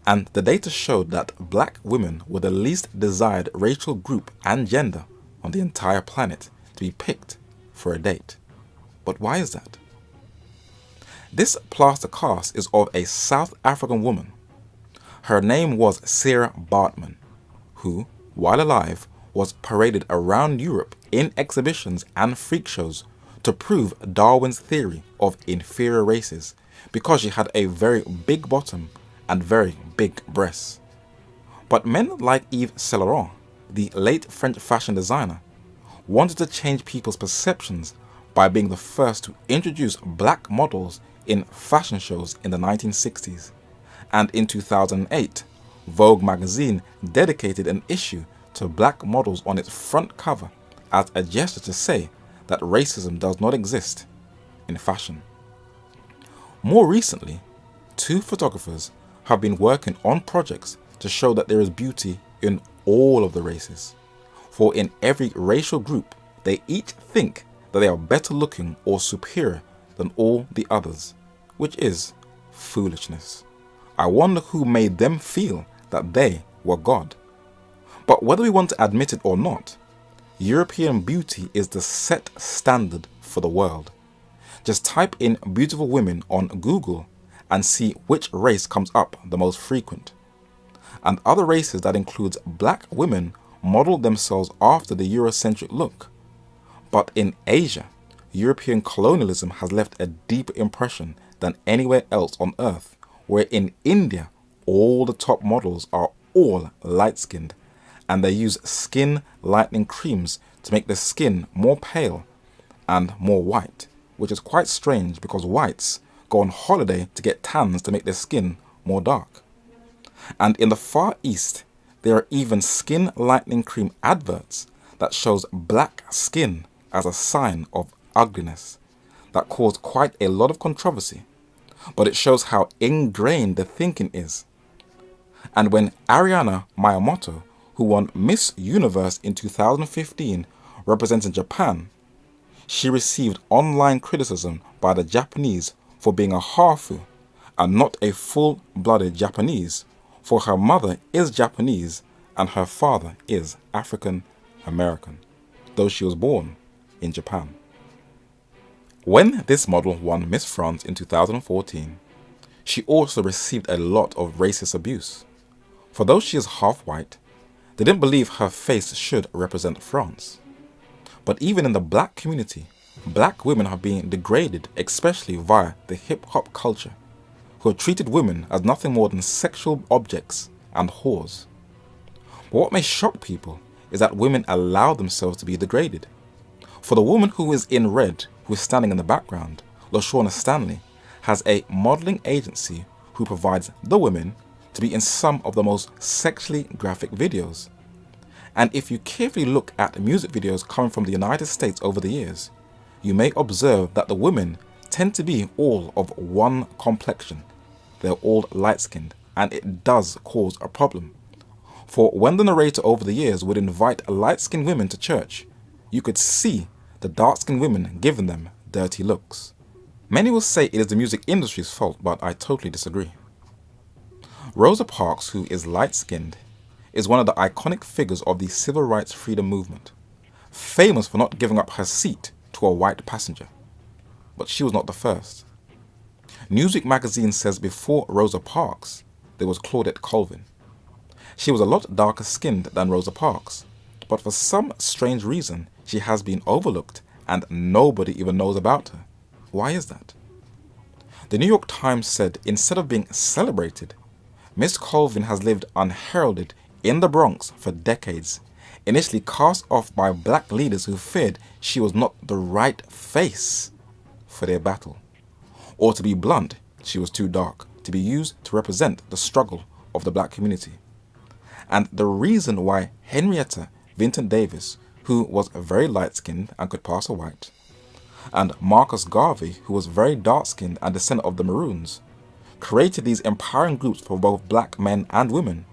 and the data showed that black women were the least desired racial group and gender on the entire planet to be picked for a date. But why is that? This plaster cast is of a South African woman. Her name was Sarah Bartman, who, while alive, was paraded around Europe in exhibitions and freak shows to prove Darwin's theory of inferior races because she had a very big bottom and very big breasts. But men like Yves Saint Laurent, the late French fashion designer, wanted to change people's perceptions by being the first to introduce black models in fashion shows in the 1960s. And in 2008, Vogue magazine dedicated an issue to black models on its front cover as a gesture to say that racism does not exist in fashion. More recently, 2 photographers have been working on projects to show that there is beauty in all of the races. For in every racial group, they each think that they are better looking or superior than all the others, which is foolishness. I wonder who made them feel that they were God. But whether we want to admit it or not, European beauty is the set standard for the world. Just type in beautiful women on Google and see which race comes up the most frequent. And other races that includes black women model themselves after the Eurocentric look. But in Asia, European colonialism has left a deeper impression than anywhere else on earth, where in India, all the top models are all light-skinned, and they use skin lightening creams to make their skin more pale and more white, which is quite strange because whites go on holiday to get tans to make their skin more dark. And in the Far East, there are even skin lightening cream adverts that shows black skin as a sign of ugliness that caused quite a lot of controversy, but it shows how ingrained the thinking is. And when Ariana Miyamoto, who won Miss Universe in 2015 representing Japan, she received online criticism by the Japanese for being a hafu and not a full-blooded Japanese, for her mother is Japanese and her father is African American, though she was born in Japan. When this model won Miss France in 2014, she also received a lot of racist abuse. For though she is half white, they didn't believe her face should represent France. But even in the black community, black women have been degraded, especially via the hip-hop culture, who have treated women as nothing more than sexual objects and whores. But what may shock people is that women allow themselves to be degraded. For the woman who is in red, who is standing in the background, LaShawna Stanley, has a modeling agency who provides the women to be in some of the most sexually graphic videos. And if you carefully look at music videos coming from the United States over the years, you may observe that the women tend to be all of one complexion. They're all light-skinned, and it does cause a problem. For when the narrator over the years would invite light-skinned women to church, you could see the dark-skinned women giving them dirty looks. Many will say it is the music industry's fault, but I totally disagree. Rosa Parks, who is light-skinned, is one of the iconic figures of the civil rights freedom movement, famous for not giving up her seat to a white passenger. But she was not the first. Newsweek magazine says before Rosa Parks, there was Claudette Colvin. She was a lot darker skinned than Rosa Parks, but for some strange reason, she has been overlooked and nobody even knows about her. Why is that? The New York Times said instead of being celebrated, Miss Colvin has lived unheralded in the Bronx for decades, initially cast off by black leaders who feared she was not the right face for their battle. Or to be blunt, she was too dark to be used to represent the struggle of the black community. And the reason why Henrietta Vinton Davis, who was very light-skinned and could pass for white, and Marcus Garvey, who was very dark-skinned and descendant of the Maroons, created these empowering groups for both black men and women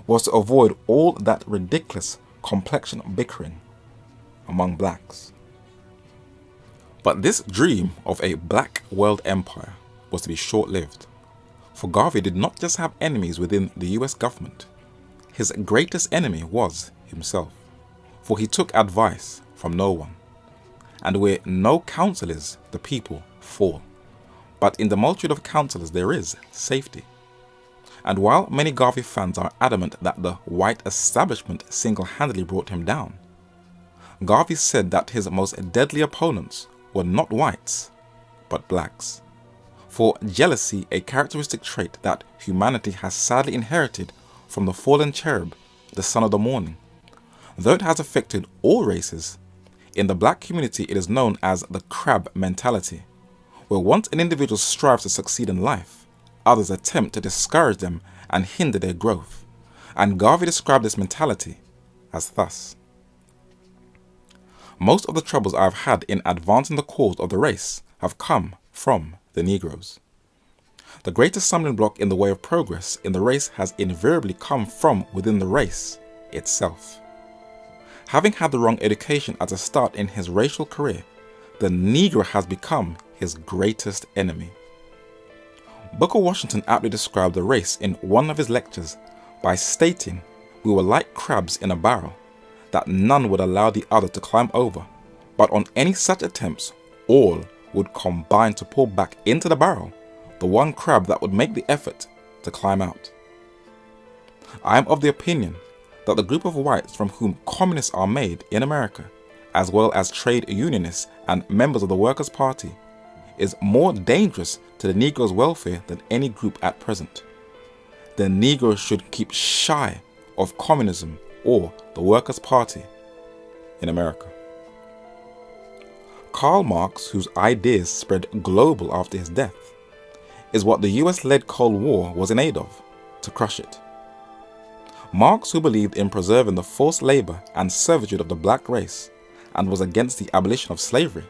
was to avoid all that ridiculous complexion bickering among blacks. But this dream of a black world empire was to be short-lived, for Garvey did not just have enemies within the US government. His greatest enemy was himself, for he took advice from no one. And where no counsel is, the people fall. But in the multitude of counselors there is safety. And while many Garvey fans are adamant that the white establishment single-handedly brought him down, Garvey said that his most deadly opponents were not whites, but blacks. For jealousy, a characteristic trait that humanity has sadly inherited from the fallen cherub, the son of the morning. Though it has affected all races, in the black community it is known as the crab mentality, where once an individual strives to succeed in life, others attempt to discourage them and hinder their growth. And Garvey described this mentality as thus: most of the troubles I have had in advancing the cause of the race have come from the Negroes. The greatest stumbling block in the way of progress in the race has invariably come from within the race itself. Having had the wrong education at a start in his racial career, the Negro has become his greatest enemy. Booker Washington aptly described the race in one of his lectures by stating, "We were like crabs in a barrel, that none would allow the other to climb over, but on any such attempts, all would combine to pull back into the barrel the one crab that would make the effort to climb out." I am of the opinion that the group of whites from whom communists are made in America, as well as trade unionists and members of the Workers' Party, is more dangerous to the Negro's welfare than any group at present. The Negro should keep shy of communism or the Workers' Party in America. Karl Marx, whose ideas spread global after his death, is what the US-led Cold War was in aid of, to crush it. Marx, who believed in preserving the forced labor and servitude of the black race and was against the abolition of slavery,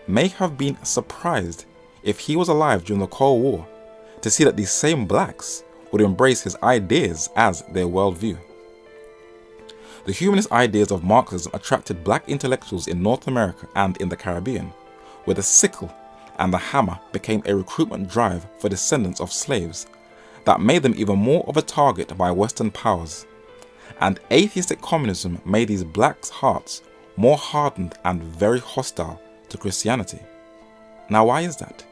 may have been surprised, if he was alive during the Cold War, to see that these same blacks would embrace his ideas as their worldview. The humanist ideas of Marxism attracted black intellectuals in North America and in the Caribbean, where the sickle and the hammer became a recruitment drive for descendants of slaves that made them even more of a target by Western powers. And atheistic communism made these blacks' hearts more hardened and very hostile to Christianity. Now, why is that?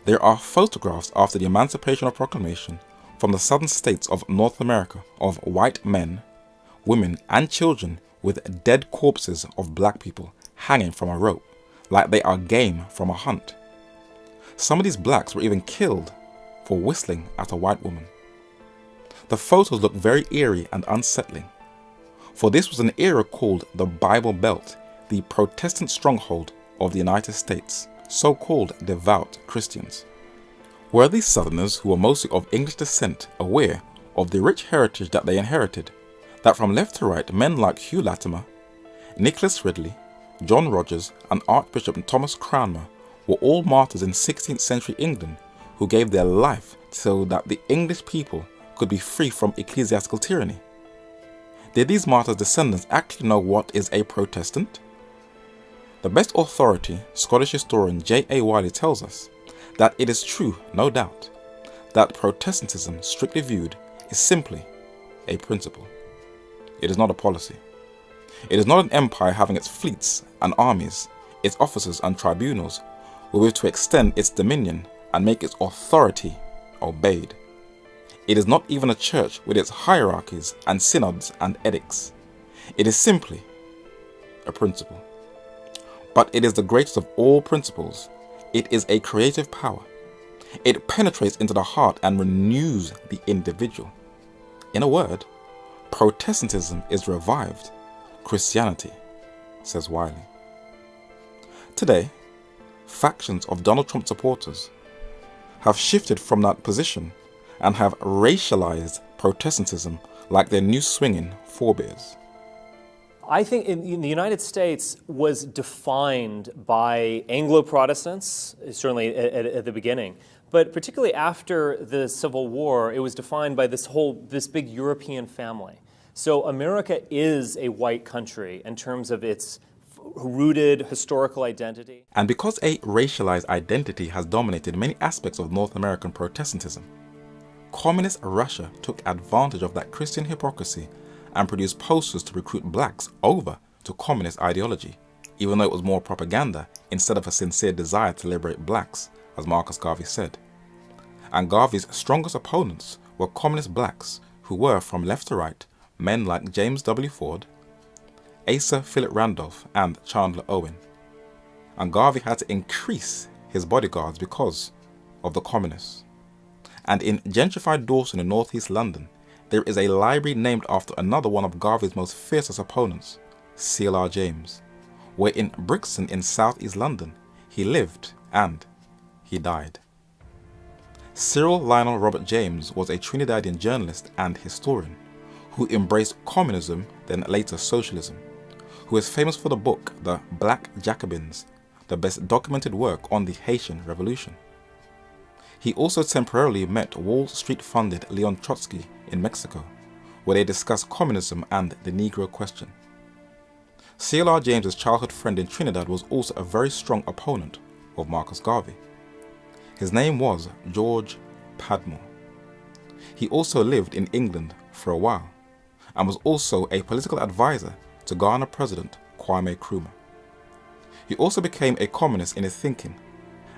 There are photographs after the Emancipation Proclamation from the southern states of North America of white men, women and children with dead corpses of black people hanging from a rope like they are game from a hunt. Some of these blacks were even killed for whistling at a white woman. The photos look very eerie and unsettling, for this was an era called the Bible Belt, the Protestant stronghold of the United States, so-called devout Christians. Were these Southerners, who were mostly of English descent, aware of the rich heritage that they inherited, that from left to right men like Hugh Latimer, Nicholas Ridley, John Rogers and Archbishop Thomas Cranmer were all martyrs in 16th century England who gave their life so that the English people could be free from ecclesiastical tyranny? Did these martyrs' descendants actually know what is a Protestant? The best authority, Scottish historian J.A. Wiley, tells us that it is true, no doubt, that Protestantism, strictly viewed, is simply a principle. It is not a policy. It is not an empire having its fleets and armies, its officers and tribunals, wherewith to extend its dominion and make its authority obeyed. It is not even a church with its hierarchies and synods and edicts. It is simply a principle. But it is the greatest of all principles. It is a creative power. It penetrates into the heart and renews the individual. In a word, Protestantism is revived Christianity, says Wiley. Today, factions of Donald Trump supporters have shifted from that position and have racialized Protestantism like their new swinging forebears. I think in the United States was defined by Anglo-Protestants, certainly at the beginning, but particularly after the Civil War, it was defined by this big European family. So America is a white country in terms of its rooted historical identity. And because a racialized identity has dominated many aspects of North American Protestantism, Communist Russia took advantage of that Christian hypocrisy and produced posters to recruit blacks over to communist ideology, even though it was more propaganda instead of a sincere desire to liberate blacks, as Marcus Garvey said. And Garvey's strongest opponents were communist blacks who were, from left to right, men like James W. Ford, Asa Philip Randolph, and Chandler Owen. And Garvey had to increase his bodyguards because of the communists. And in gentrified Dawson in northeast London, there is a library named after another one of Garvey's most fiercest opponents, C.L.R. James, where in Brixton in southeast London, he lived and he died. Cyril Lionel Robert James was a Trinidadian journalist and historian who embraced communism, then later socialism, who is famous for the book The Black Jacobins, the best documented work on the Haitian Revolution. He also temporarily met Wall Street-funded Leon Trotsky in Mexico, where they discussed communism and the Negro question. C.L.R. James's childhood friend in Trinidad was also a very strong opponent of Marcus Garvey. His name was George Padmore. He also lived in England for a while, and was also a political advisor to Ghana President Kwame Nkrumah. He also became a communist in his thinking,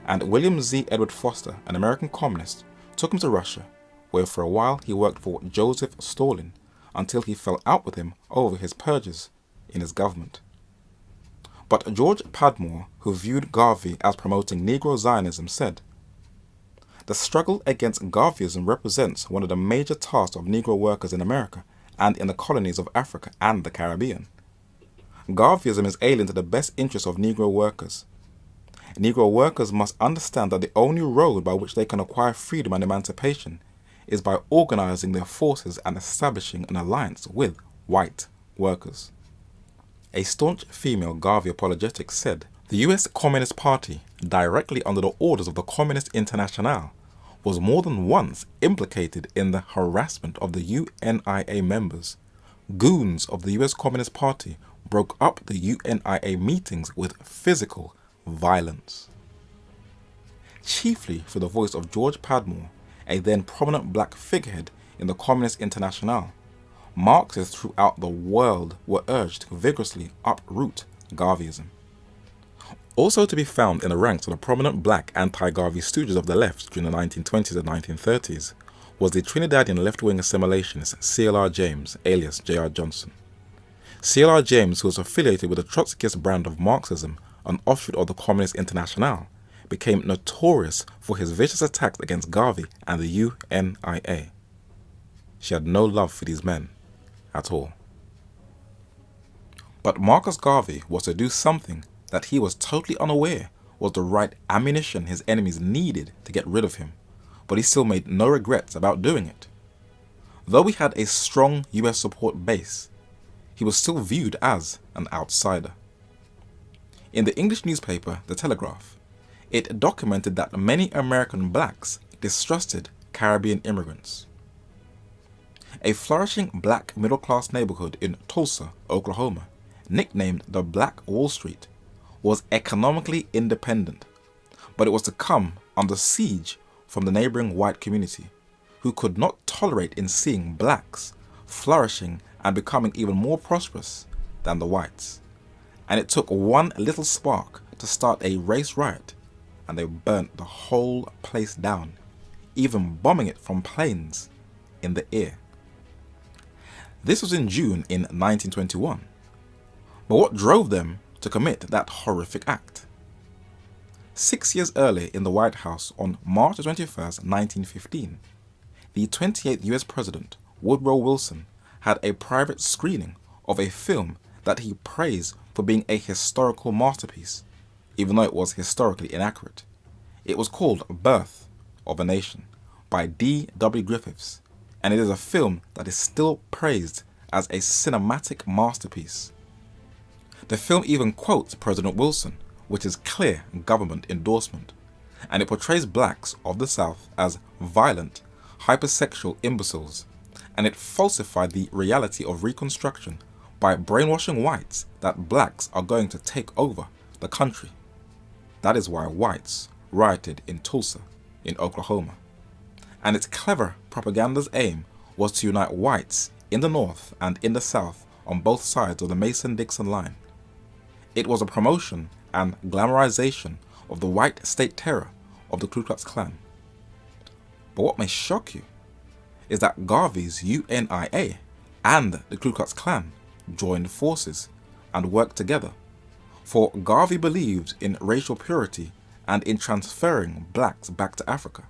and William Z. Edward Foster, an American communist, took him to Russia, where for a while he worked for Joseph Stalin until he fell out with him over his purges in his government. But George Padmore, who viewed Garvey as promoting Negro Zionism, said, "The struggle against Garveyism represents one of the major tasks of Negro workers in America and in the colonies of Africa and the Caribbean. Garveyism is alien to the best interests of Negro workers. Negro workers must understand that the only road by which they can acquire freedom and emancipation is by organizing their forces and establishing an alliance with white workers." A staunch female Garvey apologetic said, "The US Communist Party, directly under the orders of the Communist Internationale, was more than once implicated in the harassment of the UNIA members. Goons of the US Communist Party broke up the UNIA meetings with physical violence." Chiefly through the voice of George Padmore, a then prominent black figurehead in the Communist Internationale, Marxists throughout the world were urged to vigorously uproot Garveyism. Also to be found in the ranks of the prominent black anti-Garvey stooges of the left during the 1920s and 1930s was the Trinidadian left-wing assimilationist C.L.R. James, alias J.R. Johnson. C.L.R. James, who was affiliated with the Trotskyist brand of Marxism, an offshoot of the Communist Internationale, became notorious for his vicious attacks against Garvey and the UNIA. She had no love for these men at all. But Marcus Garvey was to do something that he was totally unaware was the right ammunition his enemies needed to get rid of him, but he still made no regrets about doing it. Though he had a strong US support base, he was still viewed as an outsider. In the English newspaper, The Telegraph, it documented that many American blacks distrusted Caribbean immigrants. A flourishing black middle-class neighborhood in Tulsa, Oklahoma, nicknamed the Black Wall Street, was economically independent, but it was to come under siege from the neighboring white community, who could not tolerate in seeing blacks flourishing and becoming even more prosperous than the whites. And it took one little spark to start a race riot, and they burnt the whole place down, even bombing it from planes in the air. This was in June in 1921. But what drove them to commit that horrific act? 6 years earlier in the White House, on March 21st, 1915, the 28th US President, Woodrow Wilson, had a private screening of a film that he praised for being a historical masterpiece, even though it was historically inaccurate. It was called Birth of a Nation by D.W. Griffiths, and it is a film that is still praised as a cinematic masterpiece The film even quotes President Wilson, which is clear government endorsement, and it portrays blacks of the South as violent, hypersexual imbeciles, and it falsified the reality of Reconstruction by brainwashing whites that blacks are going to take over the country. That is why whites rioted in Tulsa, in Oklahoma. And its clever propaganda's aim was to unite whites in the North and in the South on both sides of the Mason-Dixon line. It was a promotion and glamorization of the white state terror of the Ku Klux Klan. But what may shock you is that Garvey's UNIA and the Ku Klux Klan joined forces and worked together, for Garvey believed in racial purity and in transferring blacks back to Africa,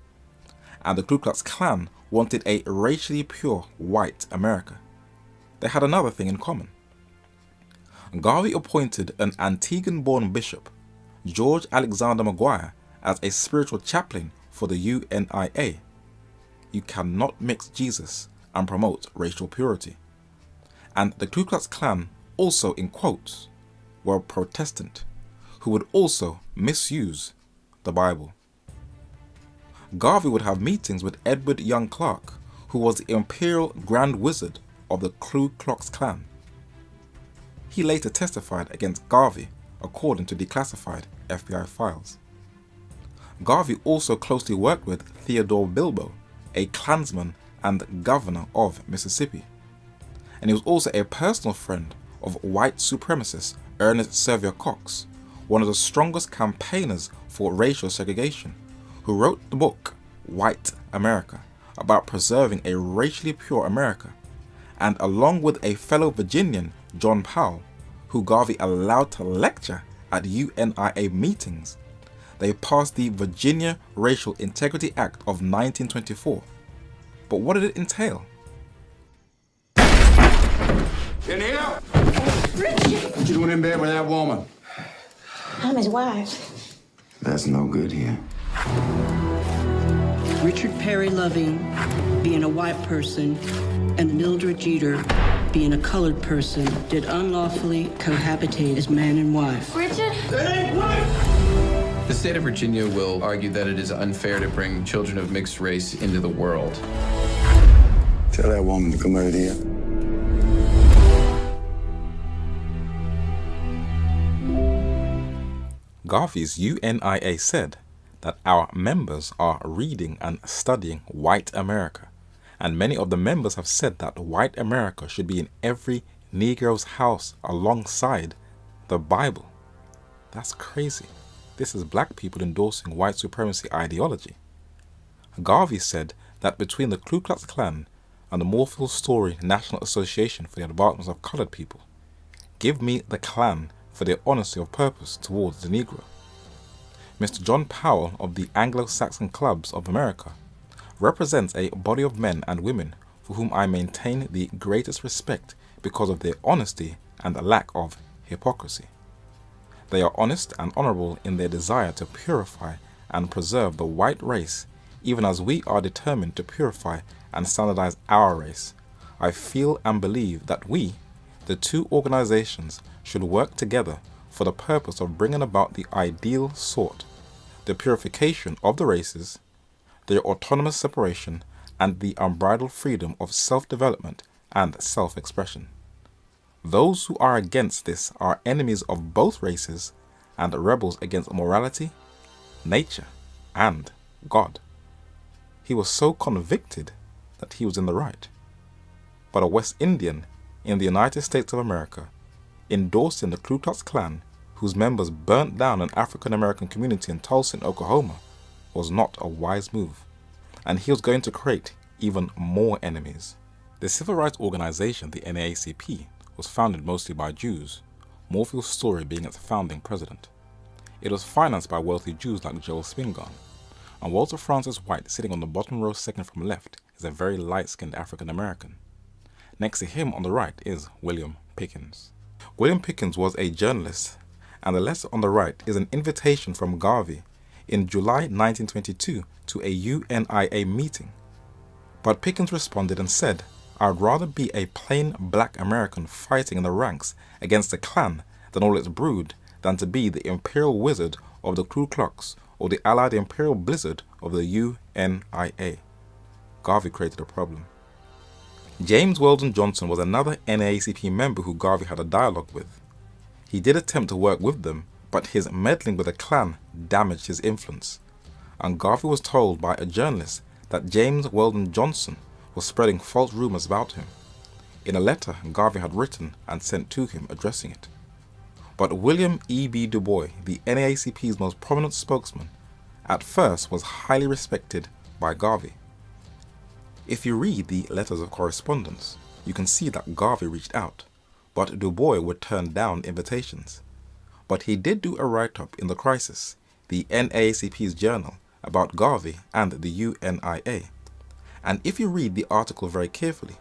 and the Ku Klux Klan wanted a racially pure white America. They had another thing in common. Garvey appointed an Antiguan-born bishop, George Alexander Maguire, as a spiritual chaplain for the UNIA. You cannot mix Jesus and promote racial purity. And the Ku Klux Klan also, in quotes, were Protestant, who would also misuse the Bible. Garvey would have meetings with Edward Young Clark, who was the Imperial Grand Wizard of the Ku Klux Klan. He later testified against Garvey according to declassified FBI files. Garvey also closely worked with Theodore Bilbo, a Klansman and governor of Mississippi. And he was also a personal friend of white supremacist Ernest Sevier Cox, one of the strongest campaigners for racial segregation, who wrote the book White America about preserving a racially pure America, and along with a fellow Virginian, John Powell, who Garvey allowed to lecture at UNIA meetings, they passed the Virginia Racial Integrity Act of 1924. But what did it entail? In here? Richard! What you doing in bed with that woman? I'm his wife. That's no good here. Richard Perry Loving being a white person and Mildred Jeter being a colored person did unlawfully cohabitate as man and wife. Richard? That ain't right! The state of Virginia will argue that it is unfair to bring children of mixed race into the world. Tell that woman to come out here. Garvey's UNIA said that our members are reading and studying White America, and many of the members have said that White America should be in every Negro's house alongside the Bible. That's crazy. This is black people endorsing white supremacy ideology. Garvey said that between the Ku Klux Klan and the Morphle Story National Association for the Advancement of Colored People, give me the Klan for their honesty of purpose towards the Negro. Mr. John Powell of the Anglo-Saxon Clubs of America represents a body of men and women for whom I maintain the greatest respect because of their honesty and the lack of hypocrisy. They are honest and honorable in their desire to purify and preserve the white race, even as we are determined to purify and standardize our race. I feel and believe that we, the two organizations, should work together for the purpose of bringing about the ideal sort, the purification of the races, their autonomous separation, and the unbridled freedom of self-development and self-expression. Those who are against this are enemies of both races and rebels against morality, nature, and God. He was so convicted that he was in the right. But a West Indian in the United States of America, endorsing the Ku Klux Klan, whose members burnt down an African American community in Tulsa, Oklahoma, was not a wise move, and he was going to create even more enemies. The civil rights organization, the NAACP, was founded mostly by Jews, Morphle Story being its founding president. It was financed by wealthy Jews like Joel Spingarn, and Walter Francis White, sitting on the bottom row second from left, is a very light-skinned African American. Next to him on the right is William Pickens. William Pickens was a journalist, and the letter on the right is an invitation from Garvey in July 1922 to a UNIA meeting. But Pickens responded and said, "I'd rather be a plain black American fighting in the ranks against the Klan than all its brood than to be the imperial wizard of the Ku Klux or the allied imperial blizzard of the UNIA. Garvey created a problem. James Weldon Johnson was another NAACP member who Garvey had a dialogue with. He did attempt to work with them, but his meddling with the Klan damaged his influence, and Garvey was told by a journalist that James Weldon Johnson was spreading false rumors about him, in a letter Garvey had written and sent to him addressing it. But William E.B. Du Bois, the NAACP's most prominent spokesman, at first was highly respected by Garvey. If you read the letters of correspondence, you can see that Garvey reached out, but Du Bois would turn down invitations. But he did do a write-up in The Crisis, the NAACP's journal, about Garvey and the UNIA. And if you read the article very carefully,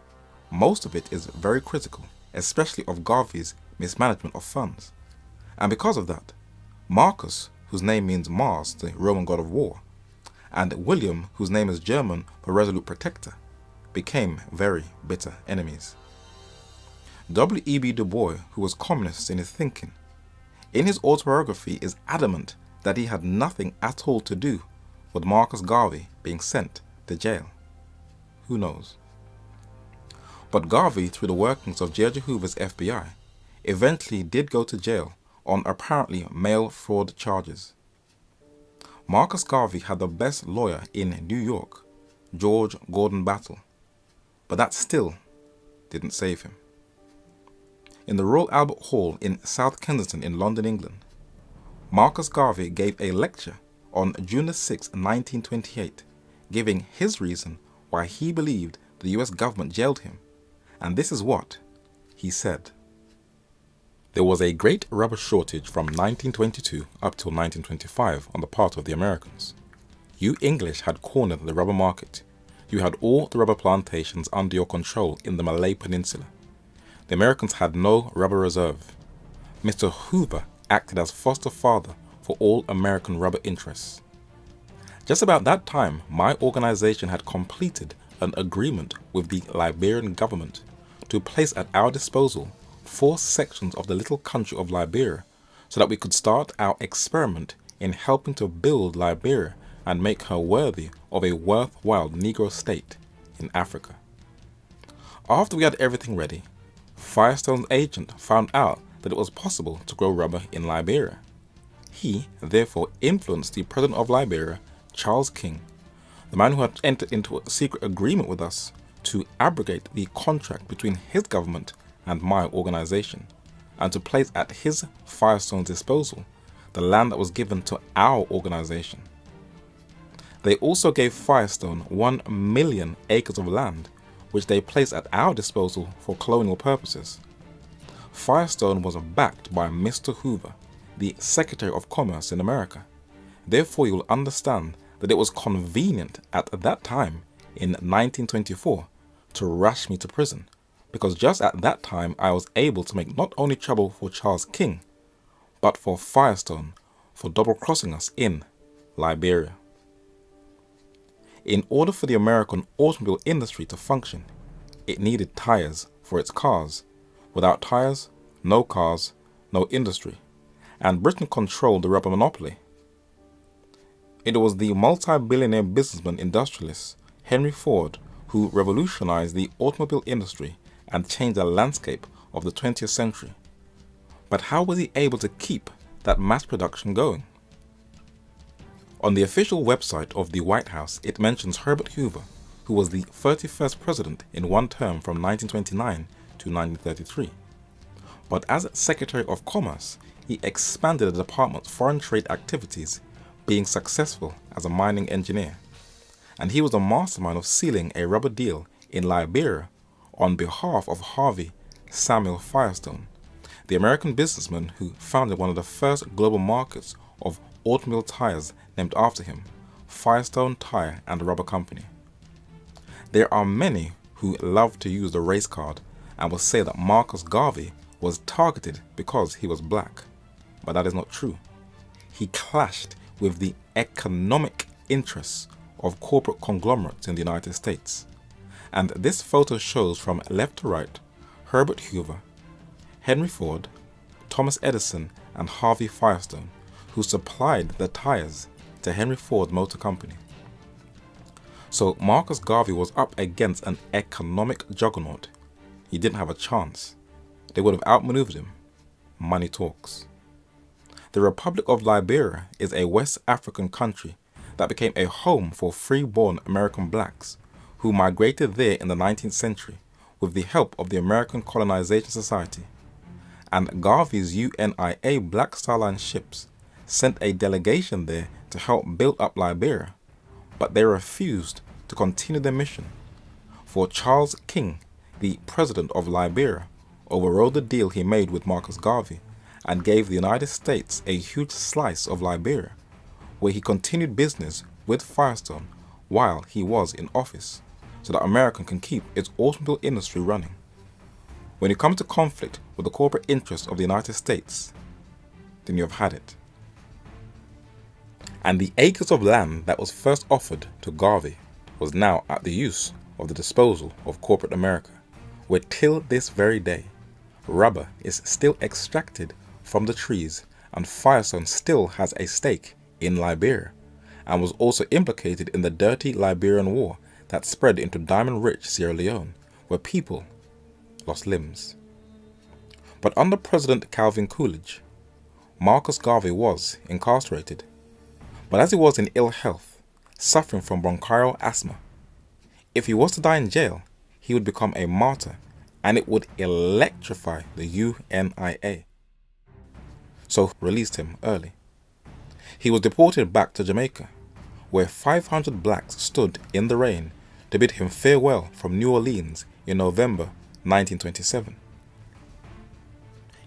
most of it is very critical, especially of Garvey's mismanagement of funds. And because of that, Marcus, whose name means Mars, the Roman god of war, and William, whose name is German for resolute protector, became very bitter enemies. W.E.B. Du Bois, who was communist in his thinking, in his autobiography is adamant that he had nothing at all to do with Marcus Garvey being sent to jail. Who knows? But Garvey, through the workings of J. Edgar Hoover's FBI, eventually did go to jail on apparently mail fraud charges. Marcus Garvey had the best lawyer in New York, George Gordon Battle, but that still didn't save him. In the Royal Albert Hall in South Kensington in London, England, Marcus Garvey gave a lecture on June 6, 1928, giving his reason why he believed the US government jailed him, and this is what he said. There was a great rubber shortage from 1922 up till 1925 on the part of the Americans. You English had cornered the rubber market. You had all the rubber plantations under your control in the Malay Peninsula. The Americans had no rubber reserve. Mr. Hoover acted as foster father for all American rubber interests. Just about that time, my organization had completed an agreement with the Liberian government to place at our disposal 4 sections of the little country of Liberia so that we could start our experiment in helping to build Liberia and make her worthy of a worthwhile Negro state in Africa. After we had everything ready, Firestone's agent found out that it was possible to grow rubber in Liberia. He therefore influenced the president of Liberia, Charles King, the man who had entered into a secret agreement with us, to abrogate the contract between his government and my organization, and to place at his Firestone's disposal the land that was given to our organization. They also gave Firestone 1 million acres of land, which they placed at our disposal for colonial purposes. Firestone was backed by Mr. Hoover, the Secretary of Commerce in America. Therefore, you will understand that it was convenient at that time, in 1924, to rush me to prison, because just at that time I was able to make not only trouble for Charles King, but for Firestone for double-crossing us in Liberia. In order for the American automobile industry to function, it needed tires for its cars. Without tires, no cars, no industry, and Britain controlled the rubber monopoly. It was the multi-billionaire businessman industrialist Henry Ford who revolutionized the automobile industry and changed the landscape of the 20th century. But how was he able to keep that mass production going? On the official website of the White House, it mentions Herbert Hoover, who was the 31st president in one term from 1929 to 1933. But as Secretary of Commerce, he expanded the department's foreign trade activities, being successful as a mining engineer. And he was the mastermind of sealing a rubber deal in Liberia on behalf of Harvey Samuel Firestone, the American businessman who founded one of the first global markets of automobile tires named after him, Firestone Tire and Rubber Company. There are many who love to use the race card and will say that Marcus Garvey was targeted because he was black, but that is not true. He clashed with the economic interests of corporate conglomerates in the United States. And this photo shows from left to right Herbert Hoover, Henry Ford, Thomas Edison and Harvey Firestone, who supplied the tires to Henry Ford Motor Company. So Marcus Garvey was up against an economic juggernaut. He didn't have a chance. They would have outmaneuvered him. Money talks. The Republic of Liberia is a West African country that became a home for free-born American blacks who migrated there in the 19th century with the help of the American Colonization Society. And Garvey's UNIA Black Star Line ships sent a delegation there to help build up Liberia, but they refused to continue their mission, for Charles King, the president of Liberia, overrode the deal he made with Marcus Garvey and gave the United States a huge slice of Liberia, where he continued business with Firestone while he was in office, so that America can keep its automobile industry running. When you come to conflict with the corporate interests of the United States, then you have had it. And the acres of land that was first offered to Garvey was now at the use of the disposal of corporate America, where till this very day, rubber is still extracted from the trees and Firestone still has a stake in Liberia, and was also implicated in the dirty Liberian War that spread into diamond-rich Sierra Leone, where people lost limbs. But under President Calvin Coolidge, Marcus Garvey was incarcerated. But as he was in ill health, suffering from bronchial asthma, if he was to die in jail, he would become a martyr and it would electrify the UNIA. So released him early. He was deported back to Jamaica, where 500 blacks stood in the rain to bid him farewell from New Orleans in November 1927.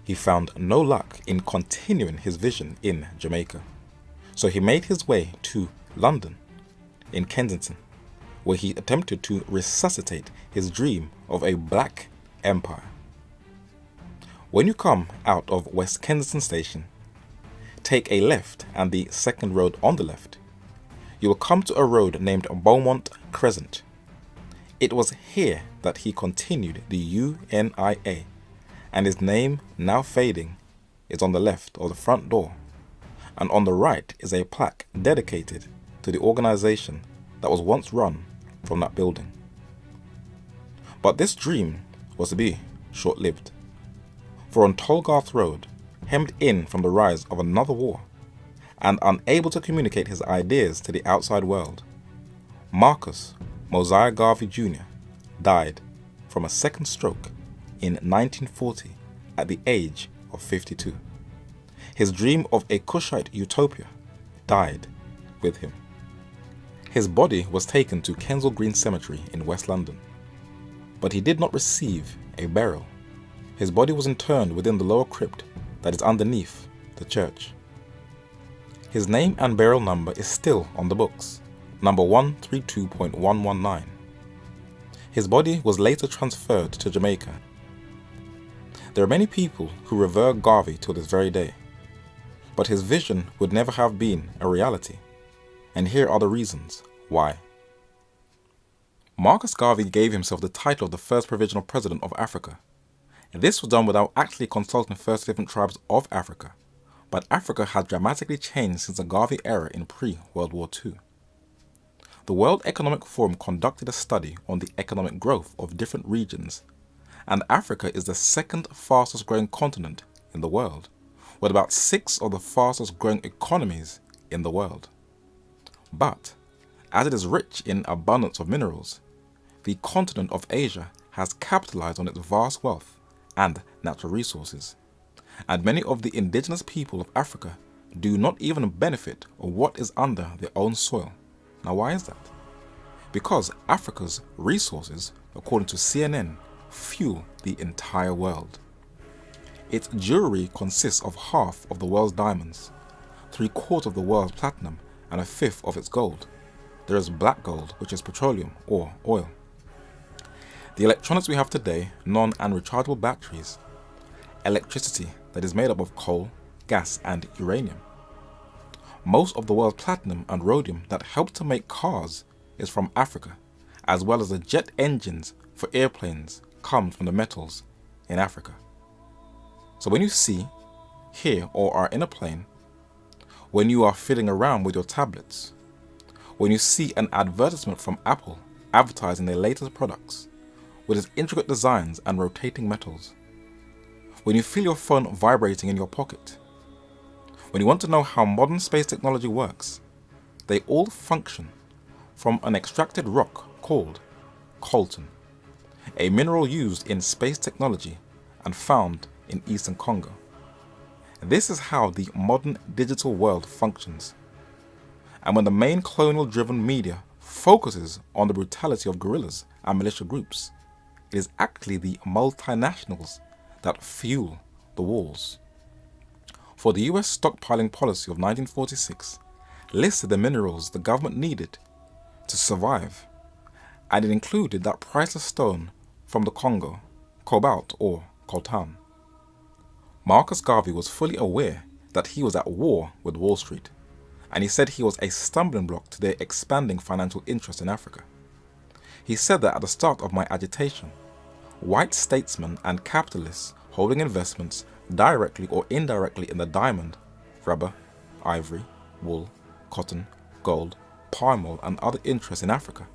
He found no luck in continuing his vision in Jamaica, so he made his way to London, in Kensington, where he attempted to resuscitate his dream of a black empire. When you come out of West Kensington Station, take a left and the second road on the left, you will come to a road named Beaumont Crescent. It was here that he continued the UNIA, and his name, now fading, is on the left of the front door, and on the right is a plaque dedicated to the organization that was once run from that building. But this dream was to be short-lived, for on Tolgarth Road, hemmed in from the rise of another war, and unable to communicate his ideas to the outside world, Marcus Mosiah Garvey Jr. died from a second stroke in 1940 at the age of 52. His dream of a Cushite utopia died with him. His body was taken to Kensal Green Cemetery in West London, but he did not receive a burial. His body was interned within the lower crypt that is underneath the church. His name and burial number is still on the books, number 132.119. His body was later transferred to Jamaica. There are many people who revere Garvey till this very day, but his vision would never have been a reality, and here are the reasons why. Marcus Garvey gave himself the title of the first provisional president of Africa. This was done without actually consulting first different tribes of Africa, but Africa had dramatically changed since the Garvey era in pre-World War II. The World Economic Forum conducted a study on the economic growth of different regions, and Africa is the second fastest growing continent in the world, with about 6 of the fastest growing economies in the world. But, as it is rich in abundance of minerals, the continent of Asia has capitalized on its vast wealth and natural resources, and many of the indigenous people of Africa do not even benefit of what is under their own soil. Now, why is that? Because Africa's resources, according to CNN, fuel the entire world. Its jewelry consists of half of the world's diamonds, 3/4 of the world's platinum, and 1/5 of its gold. There is black gold, which is petroleum or oil. The electronics we have today, non- and rechargeable batteries, electricity that is made up of coal, gas, and uranium. Most of the world's platinum and rhodium that helps to make cars is from Africa, as well as the jet engines for airplanes come from the metals in Africa. So when you see here or are in a plane, when you are fiddling around with your tablets, when you see an advertisement from Apple advertising their latest products with its intricate designs and rotating metals, when you feel your phone vibrating in your pocket, when you want to know how modern space technology works, they all function from an extracted rock called coltan, a mineral used in space technology and found in eastern Congo. This is how the modern digital world functions. And when the main colonial-driven media focuses on the brutality of guerrillas and militia groups, it is actually the multinationals that fuel the wars. For the US stockpiling policy of 1946 listed the minerals the government needed to survive, and it included that priceless stone from the Congo, cobalt or coltan. Marcus Garvey was fully aware that he was at war with Wall Street, and he said he was a stumbling block to their expanding financial interest in Africa. He said that at the start of my agitation, white statesmen and capitalists holding investments directly or indirectly in the diamond, rubber, ivory, wool, cotton, gold, palm oil and other interests in Africa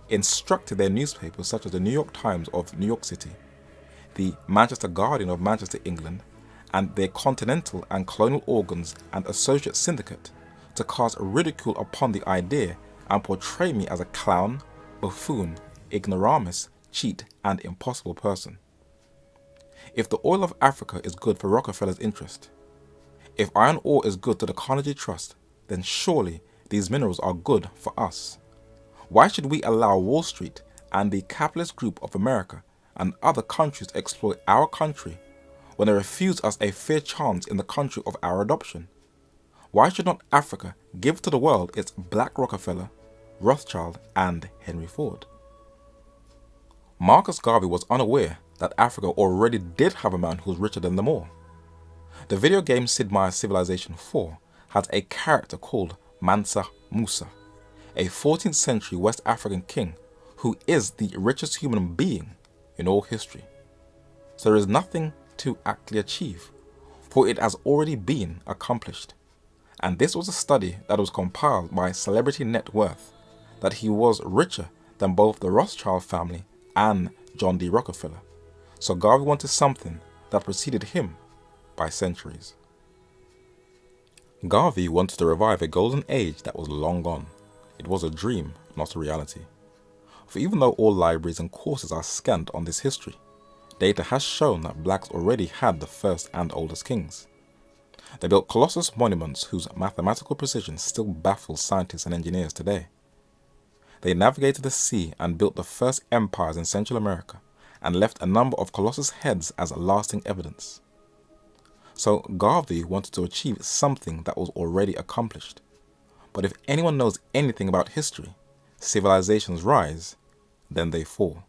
instructed their newspapers such as the New York Times of New York City, the Manchester Guardian of Manchester, England, and their continental and colonial organs and associate syndicate to cast ridicule upon the idea and portray me as a clown, buffoon, ignoramus, cheat, and impossible person. If the oil of Africa is good for Rockefeller's interest, if iron ore is good to the Carnegie Trust, then surely these minerals are good for us. Why should we allow Wall Street and the capitalist group of America and other countries to exploit our country when they refuse us a fair chance in the country of our adoption? Why should not Africa give to the world its Black Rockefeller, Rothschild, and Henry Ford? Marcus Garvey was unaware that Africa already did have a man who was richer than them all. The video game Sid Meier's Civilization 4 has a character called Mansa Musa, a 14th century West African king who is the richest human being in all history. So there is nothing to actually achieve, for it has already been accomplished. And this was a study that was compiled by Celebrity Net Worth, that he was richer than both the Rothschild family and John D. Rockefeller. So Garvey wanted something that preceded him by centuries. Garvey wanted to revive a golden age that was long gone. It was a dream, not a reality. For even though all libraries and courses are scant on this history, data has shown that blacks already had the first and oldest kings. They built colossal monuments whose mathematical precision still baffles scientists and engineers today. They navigated the sea and built the first empires in Central America and left a number of colossus heads as lasting evidence. So Garvey wanted to achieve something that was already accomplished. But if anyone knows anything about history, civilizations rise, then they fall.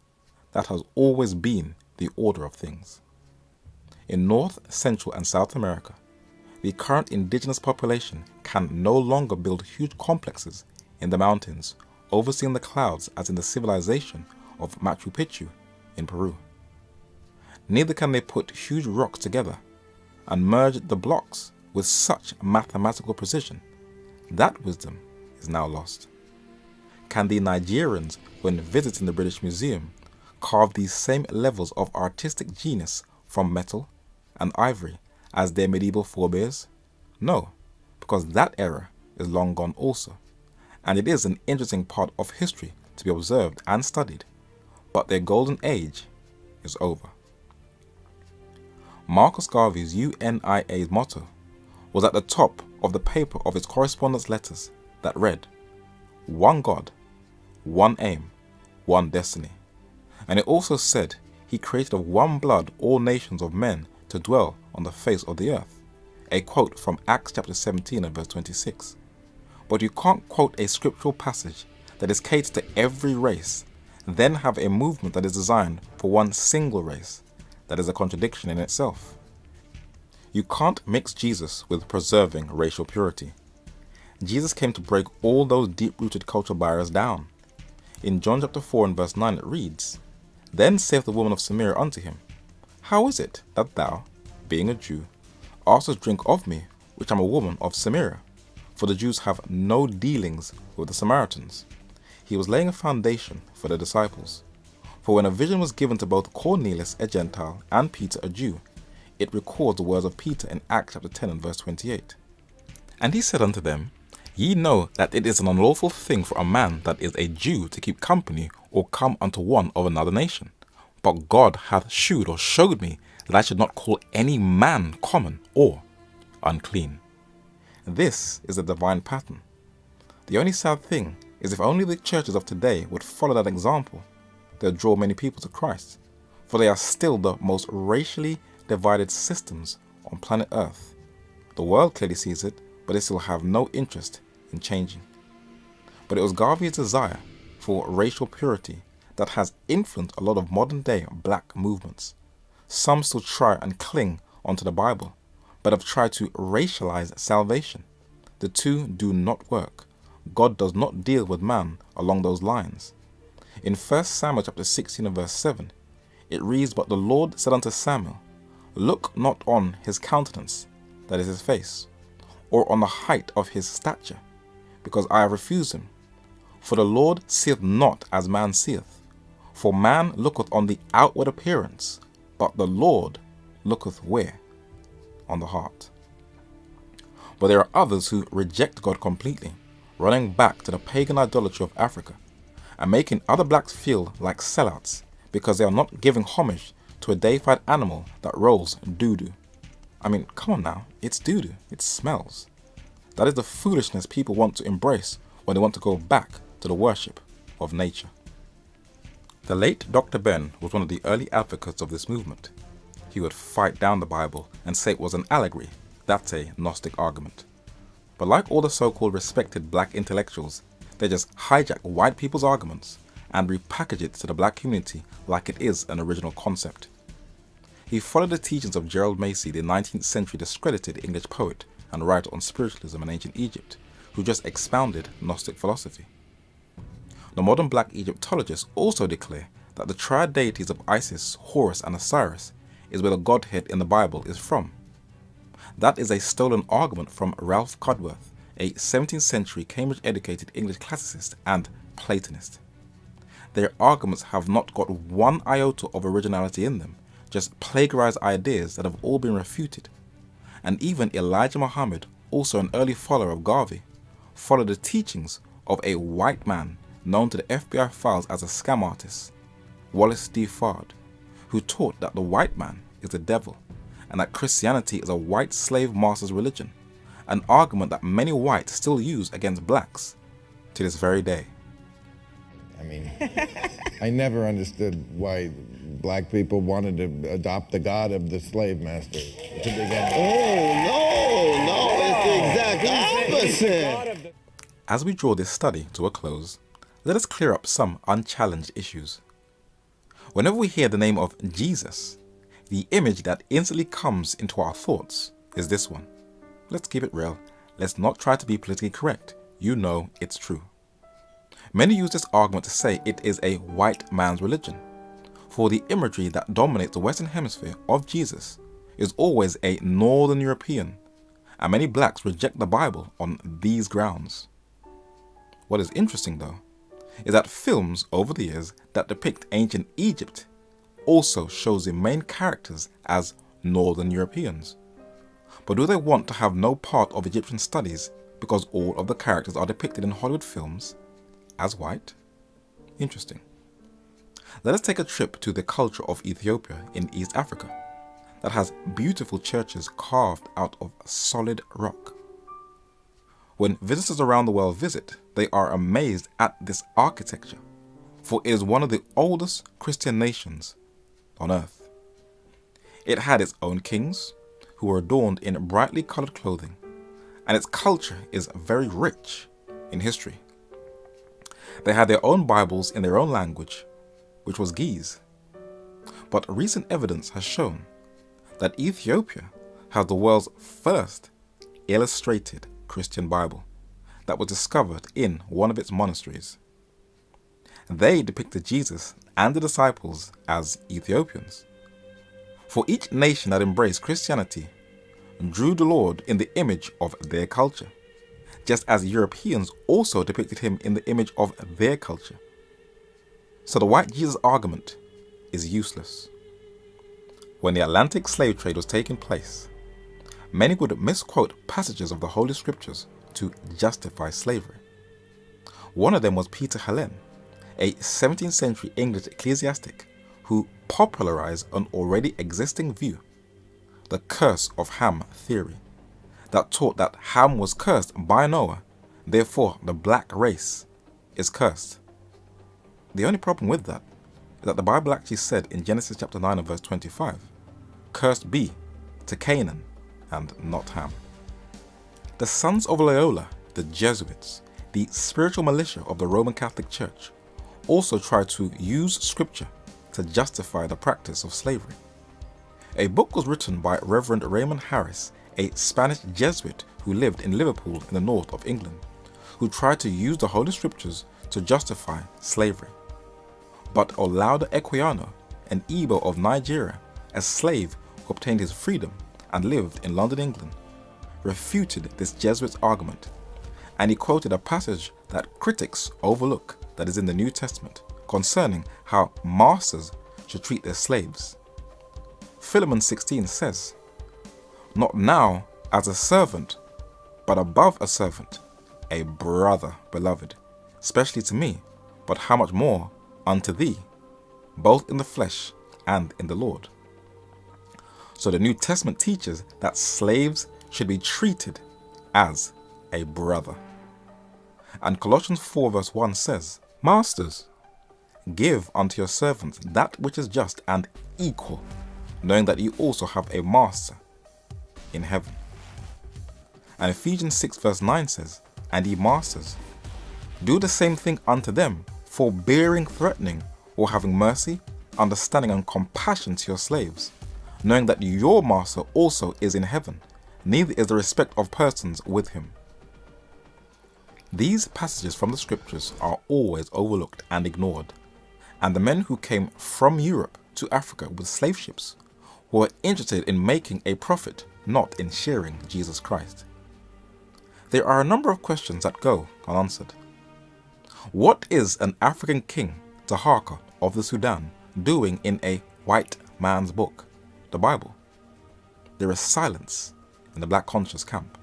That has always been the order of things. In North, Central and South America, the current indigenous population can no longer build huge complexes in the mountains overseeing the clouds as in the civilization of Machu Picchu in Peru. Neither can they put huge rocks together and merge the blocks with such mathematical precision. That wisdom is now lost. Can the Nigerians, when visiting the British Museum, carve these same levels of artistic genius from metal and ivory as their medieval forebears? No, because that era is long gone also, and it is an interesting part of history to be observed and studied, but their golden age is over. Marcus Garvey's UNIA's motto was at the top of the paper of his correspondence letters that read, "One God, one aim, one destiny." And it also said he created of one blood all nations of men to dwell on the face of the earth, a quote from Acts chapter 17 and verse 26. But you can't quote a scriptural passage that is catered to every race, then have a movement that is designed for one single race. That is a contradiction in itself. You can't mix Jesus with preserving racial purity. Jesus came to break all those deep-rooted cultural barriers down. In John chapter 4 and verse 9 it reads, "Then saith the woman of Samaria unto him, How is it that thou, being a Jew, ask us drink of me, which am a woman of Samaria, for the Jews have no dealings with the Samaritans. He was laying a foundation for the disciples. For when a vision was given to both Cornelius, a Gentile, and Peter, a Jew, it records the words of Peter in Acts chapter 10 and verse 28. And he said unto them, Ye know that it is an unlawful thing for a man that is a Jew to keep company or come unto one of another nation. But God hath shewed or showed me that I should not call any man common or unclean. This is a divine pattern. The only sad thing is if only the churches of today would follow that example, they'll draw many people to Christ, for they are still the most racially divided systems on planet Earth. The world clearly sees it, but they still have no interest in changing. But it was Garvey's desire for racial purity that has influenced a lot of modern day black movements. Some still try and cling onto the Bible, but have tried to racialize salvation. The two do not work. God does not deal with man along those lines. In 1 Samuel chapter 16 and verse 7, it reads, But the Lord said unto Samuel, Look not on his countenance, that is his face, or on the height of his stature, because I have refused him. For the Lord seeth not as man seeth. For man looketh on the outward appearance, but the Lord looketh where? On the heart. But there are others who reject God completely, running back to the pagan idolatry of Africa, and making other blacks feel like sellouts because they are not giving homage to a deified animal that rolls doo-doo. I mean, come on now, it's doo-doo, it smells. That is the foolishness people want to embrace when they want to go back to the worship of nature. The late Dr. Ben was one of the early advocates of this movement. He would fight down the Bible and say it was an allegory. That's a Gnostic argument. But like all the so-called respected black intellectuals, they just hijack white people's arguments and repackage it to the black community like it is an original concept. He followed the teachings of Gerald Macy, the 19th century discredited English poet and writer on spiritualism in ancient Egypt, who just expounded Gnostic philosophy. The modern black Egyptologists also declare that the triad deities of Isis, Horus and Osiris is where the Godhead in the Bible is from. That is a stolen argument from Ralph Cudworth, a 17th century Cambridge-educated English classicist and Platonist. Their arguments have not got one iota of originality in them, just plagiarized ideas that have all been refuted. And even Elijah Muhammad, also an early follower of Garvey, followed the teachings of a white man known to the FBI files as a scam artist, Wallace D. Fard, who taught that the white man is the devil and that Christianity is a white slave master's religion, an argument that many whites still use against blacks to this very day. I mean, I never understood why black people wanted to adopt the god of the slave master to begin with. Oh, no, it's the exact opposite. As we draw this study to a close, let us clear up some unchallenged issues. Whenever we hear the name of Jesus, the image that instantly comes into our thoughts is this one. Let's keep it real. Let's not try to be politically correct. You know it's true. Many use this argument to say it is a white man's religion, for the imagery that dominates the Western Hemisphere of Jesus is always a Northern European, and many blacks reject the Bible on these grounds. What is interesting though, is that films over the years that depict ancient Egypt also shows the main characters as Northern Europeans. But do they want to have no part of Egyptian studies because all of the characters are depicted in Hollywood films as white? Interesting. Let us take a trip to the culture of Ethiopia in East Africa that has beautiful churches carved out of solid rock. When visitors around the world visit, they are amazed at this architecture, for it is one of the oldest Christian nations on earth. It had its own kings, who were adorned in brightly colored clothing, and its culture is very rich in history. They had their own Bibles in their own language, which was Ge'ez. But recent evidence has shown that Ethiopia has the world's first illustrated Christian Bible that was discovered in one of its monasteries. They depicted Jesus and the disciples as Ethiopians. For each nation that embraced Christianity, drew the Lord in the image of their culture, just as Europeans also depicted him in the image of their culture. So the white Jesus argument is useless. When the Atlantic slave trade was taking place, many would misquote passages of the Holy Scriptures to justify slavery. One of them was Peter Helen, a 17th century English ecclesiastic who popularized an already existing view, the curse of Ham theory, that taught that Ham was cursed by Noah, therefore the black race is cursed. The only problem with that is that the Bible actually said in Genesis chapter 9 and verse 25, "Cursed be to Canaan and not Ham." The sons of Loyola, the Jesuits, the spiritual militia of the Roman Catholic Church, also tried to use scripture to justify the practice of slavery. A book was written by Reverend Raymond Harris, a Spanish Jesuit who lived in Liverpool in the north of England, who tried to use the Holy Scriptures to justify slavery. But Olaudah Equiano, an Igbo of Nigeria, a slave who obtained his freedom and lived in London, England, refuted this Jesuit's argument, and he quoted a passage that critics overlook that is in the New Testament concerning how masters should treat their slaves. Philemon 16 says, "Not now as a servant, but above a servant, a brother, beloved, especially to me, but how much more unto thee, both in the flesh and in the Lord." So the New Testament teaches that slaves should be treated as a brother. And Colossians 4 verse 1 says, "Masters, give unto your servants that which is just and equal, knowing that you also have a master in heaven." And Ephesians 6 verse 9 says, "And ye masters, do the same thing unto them, forbearing, threatening, or having mercy, understanding, and compassion to your slaves, knowing that your master also is in heaven, neither is the respect of persons with him." These passages from the scriptures are always overlooked and ignored, and the men who came from Europe to Africa with slave ships were interested in making a profit, not in sharing Jesus Christ. There are a number of questions that go unanswered. What is an African king, Taharka of the Sudan, doing in a white man's book, the Bible? There is silence in the black conscious camp.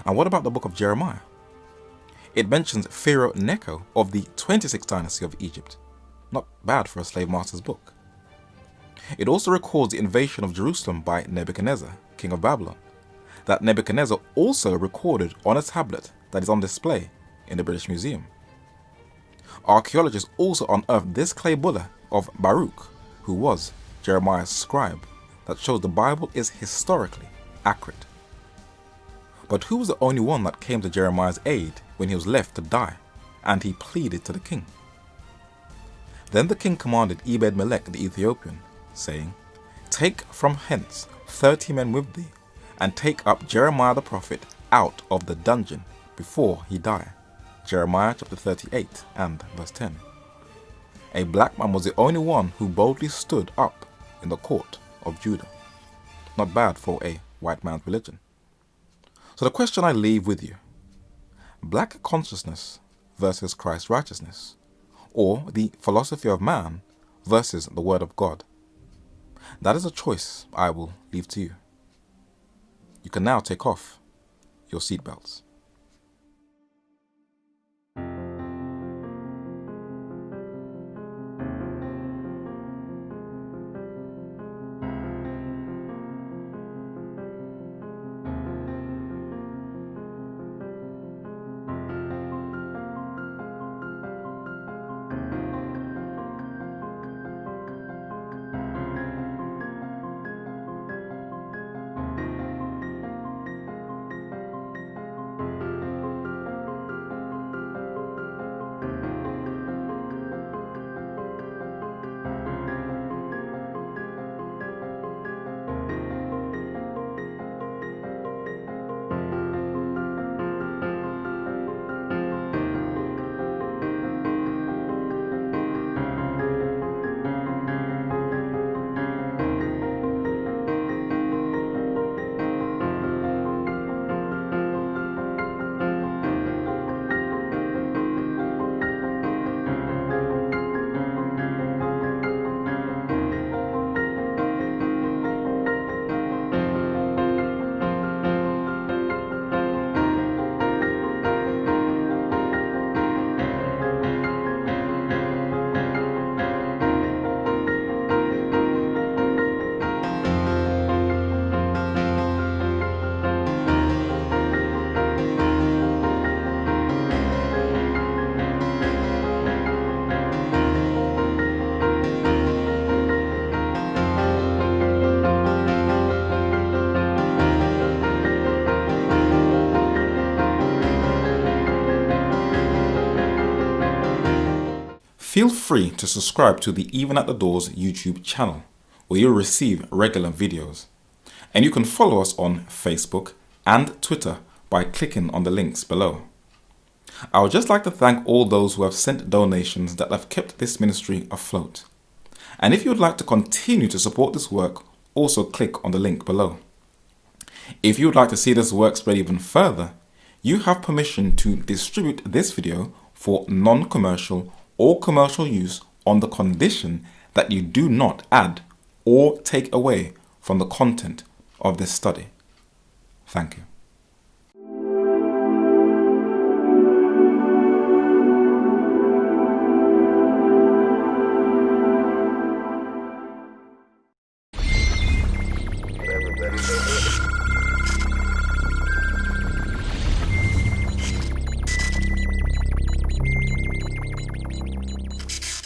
And what about the book of Jeremiah? It mentions Pharaoh Necho of the 26th dynasty of Egypt. Not bad for a slave master's book. It also records the invasion of Jerusalem by Nebuchadnezzar, king of Babylon, that Nebuchadnezzar also recorded on a tablet that is on display in the British Museum. Archaeologists also unearthed this clay bulla of Baruch, who was Jeremiah's scribe, that shows the Bible is historically accurate. But who was the only one that came to Jeremiah's aid when he was left to die, and he pleaded to the king? Then the king commanded Ebed-melech the Ethiopian, saying, "Take from hence 30 men with thee, and take up Jeremiah the prophet out of the dungeon before he die." Jeremiah chapter 38 and verse 10. A black man was the only one who boldly stood up in the court of Judah. Not bad for a white man's religion. So the question I leave with you: black consciousness versus Christ's righteousness, or the philosophy of man versus the word of God? That is a choice I will leave to you. You can now take off your seatbelts. Feel free to subscribe to the Even at the Doors YouTube channel, where you'll receive regular videos. And you can follow us on Facebook and Twitter by clicking on the links below. I would just like to thank all those who have sent donations that have kept this ministry afloat. And if you would like to continue to support this work, also click on the link below. If you would like to see this work spread even further, you have permission to distribute this video for non-commercial or commercial use on the condition that you do not add or take away from the content of this study. Thank you.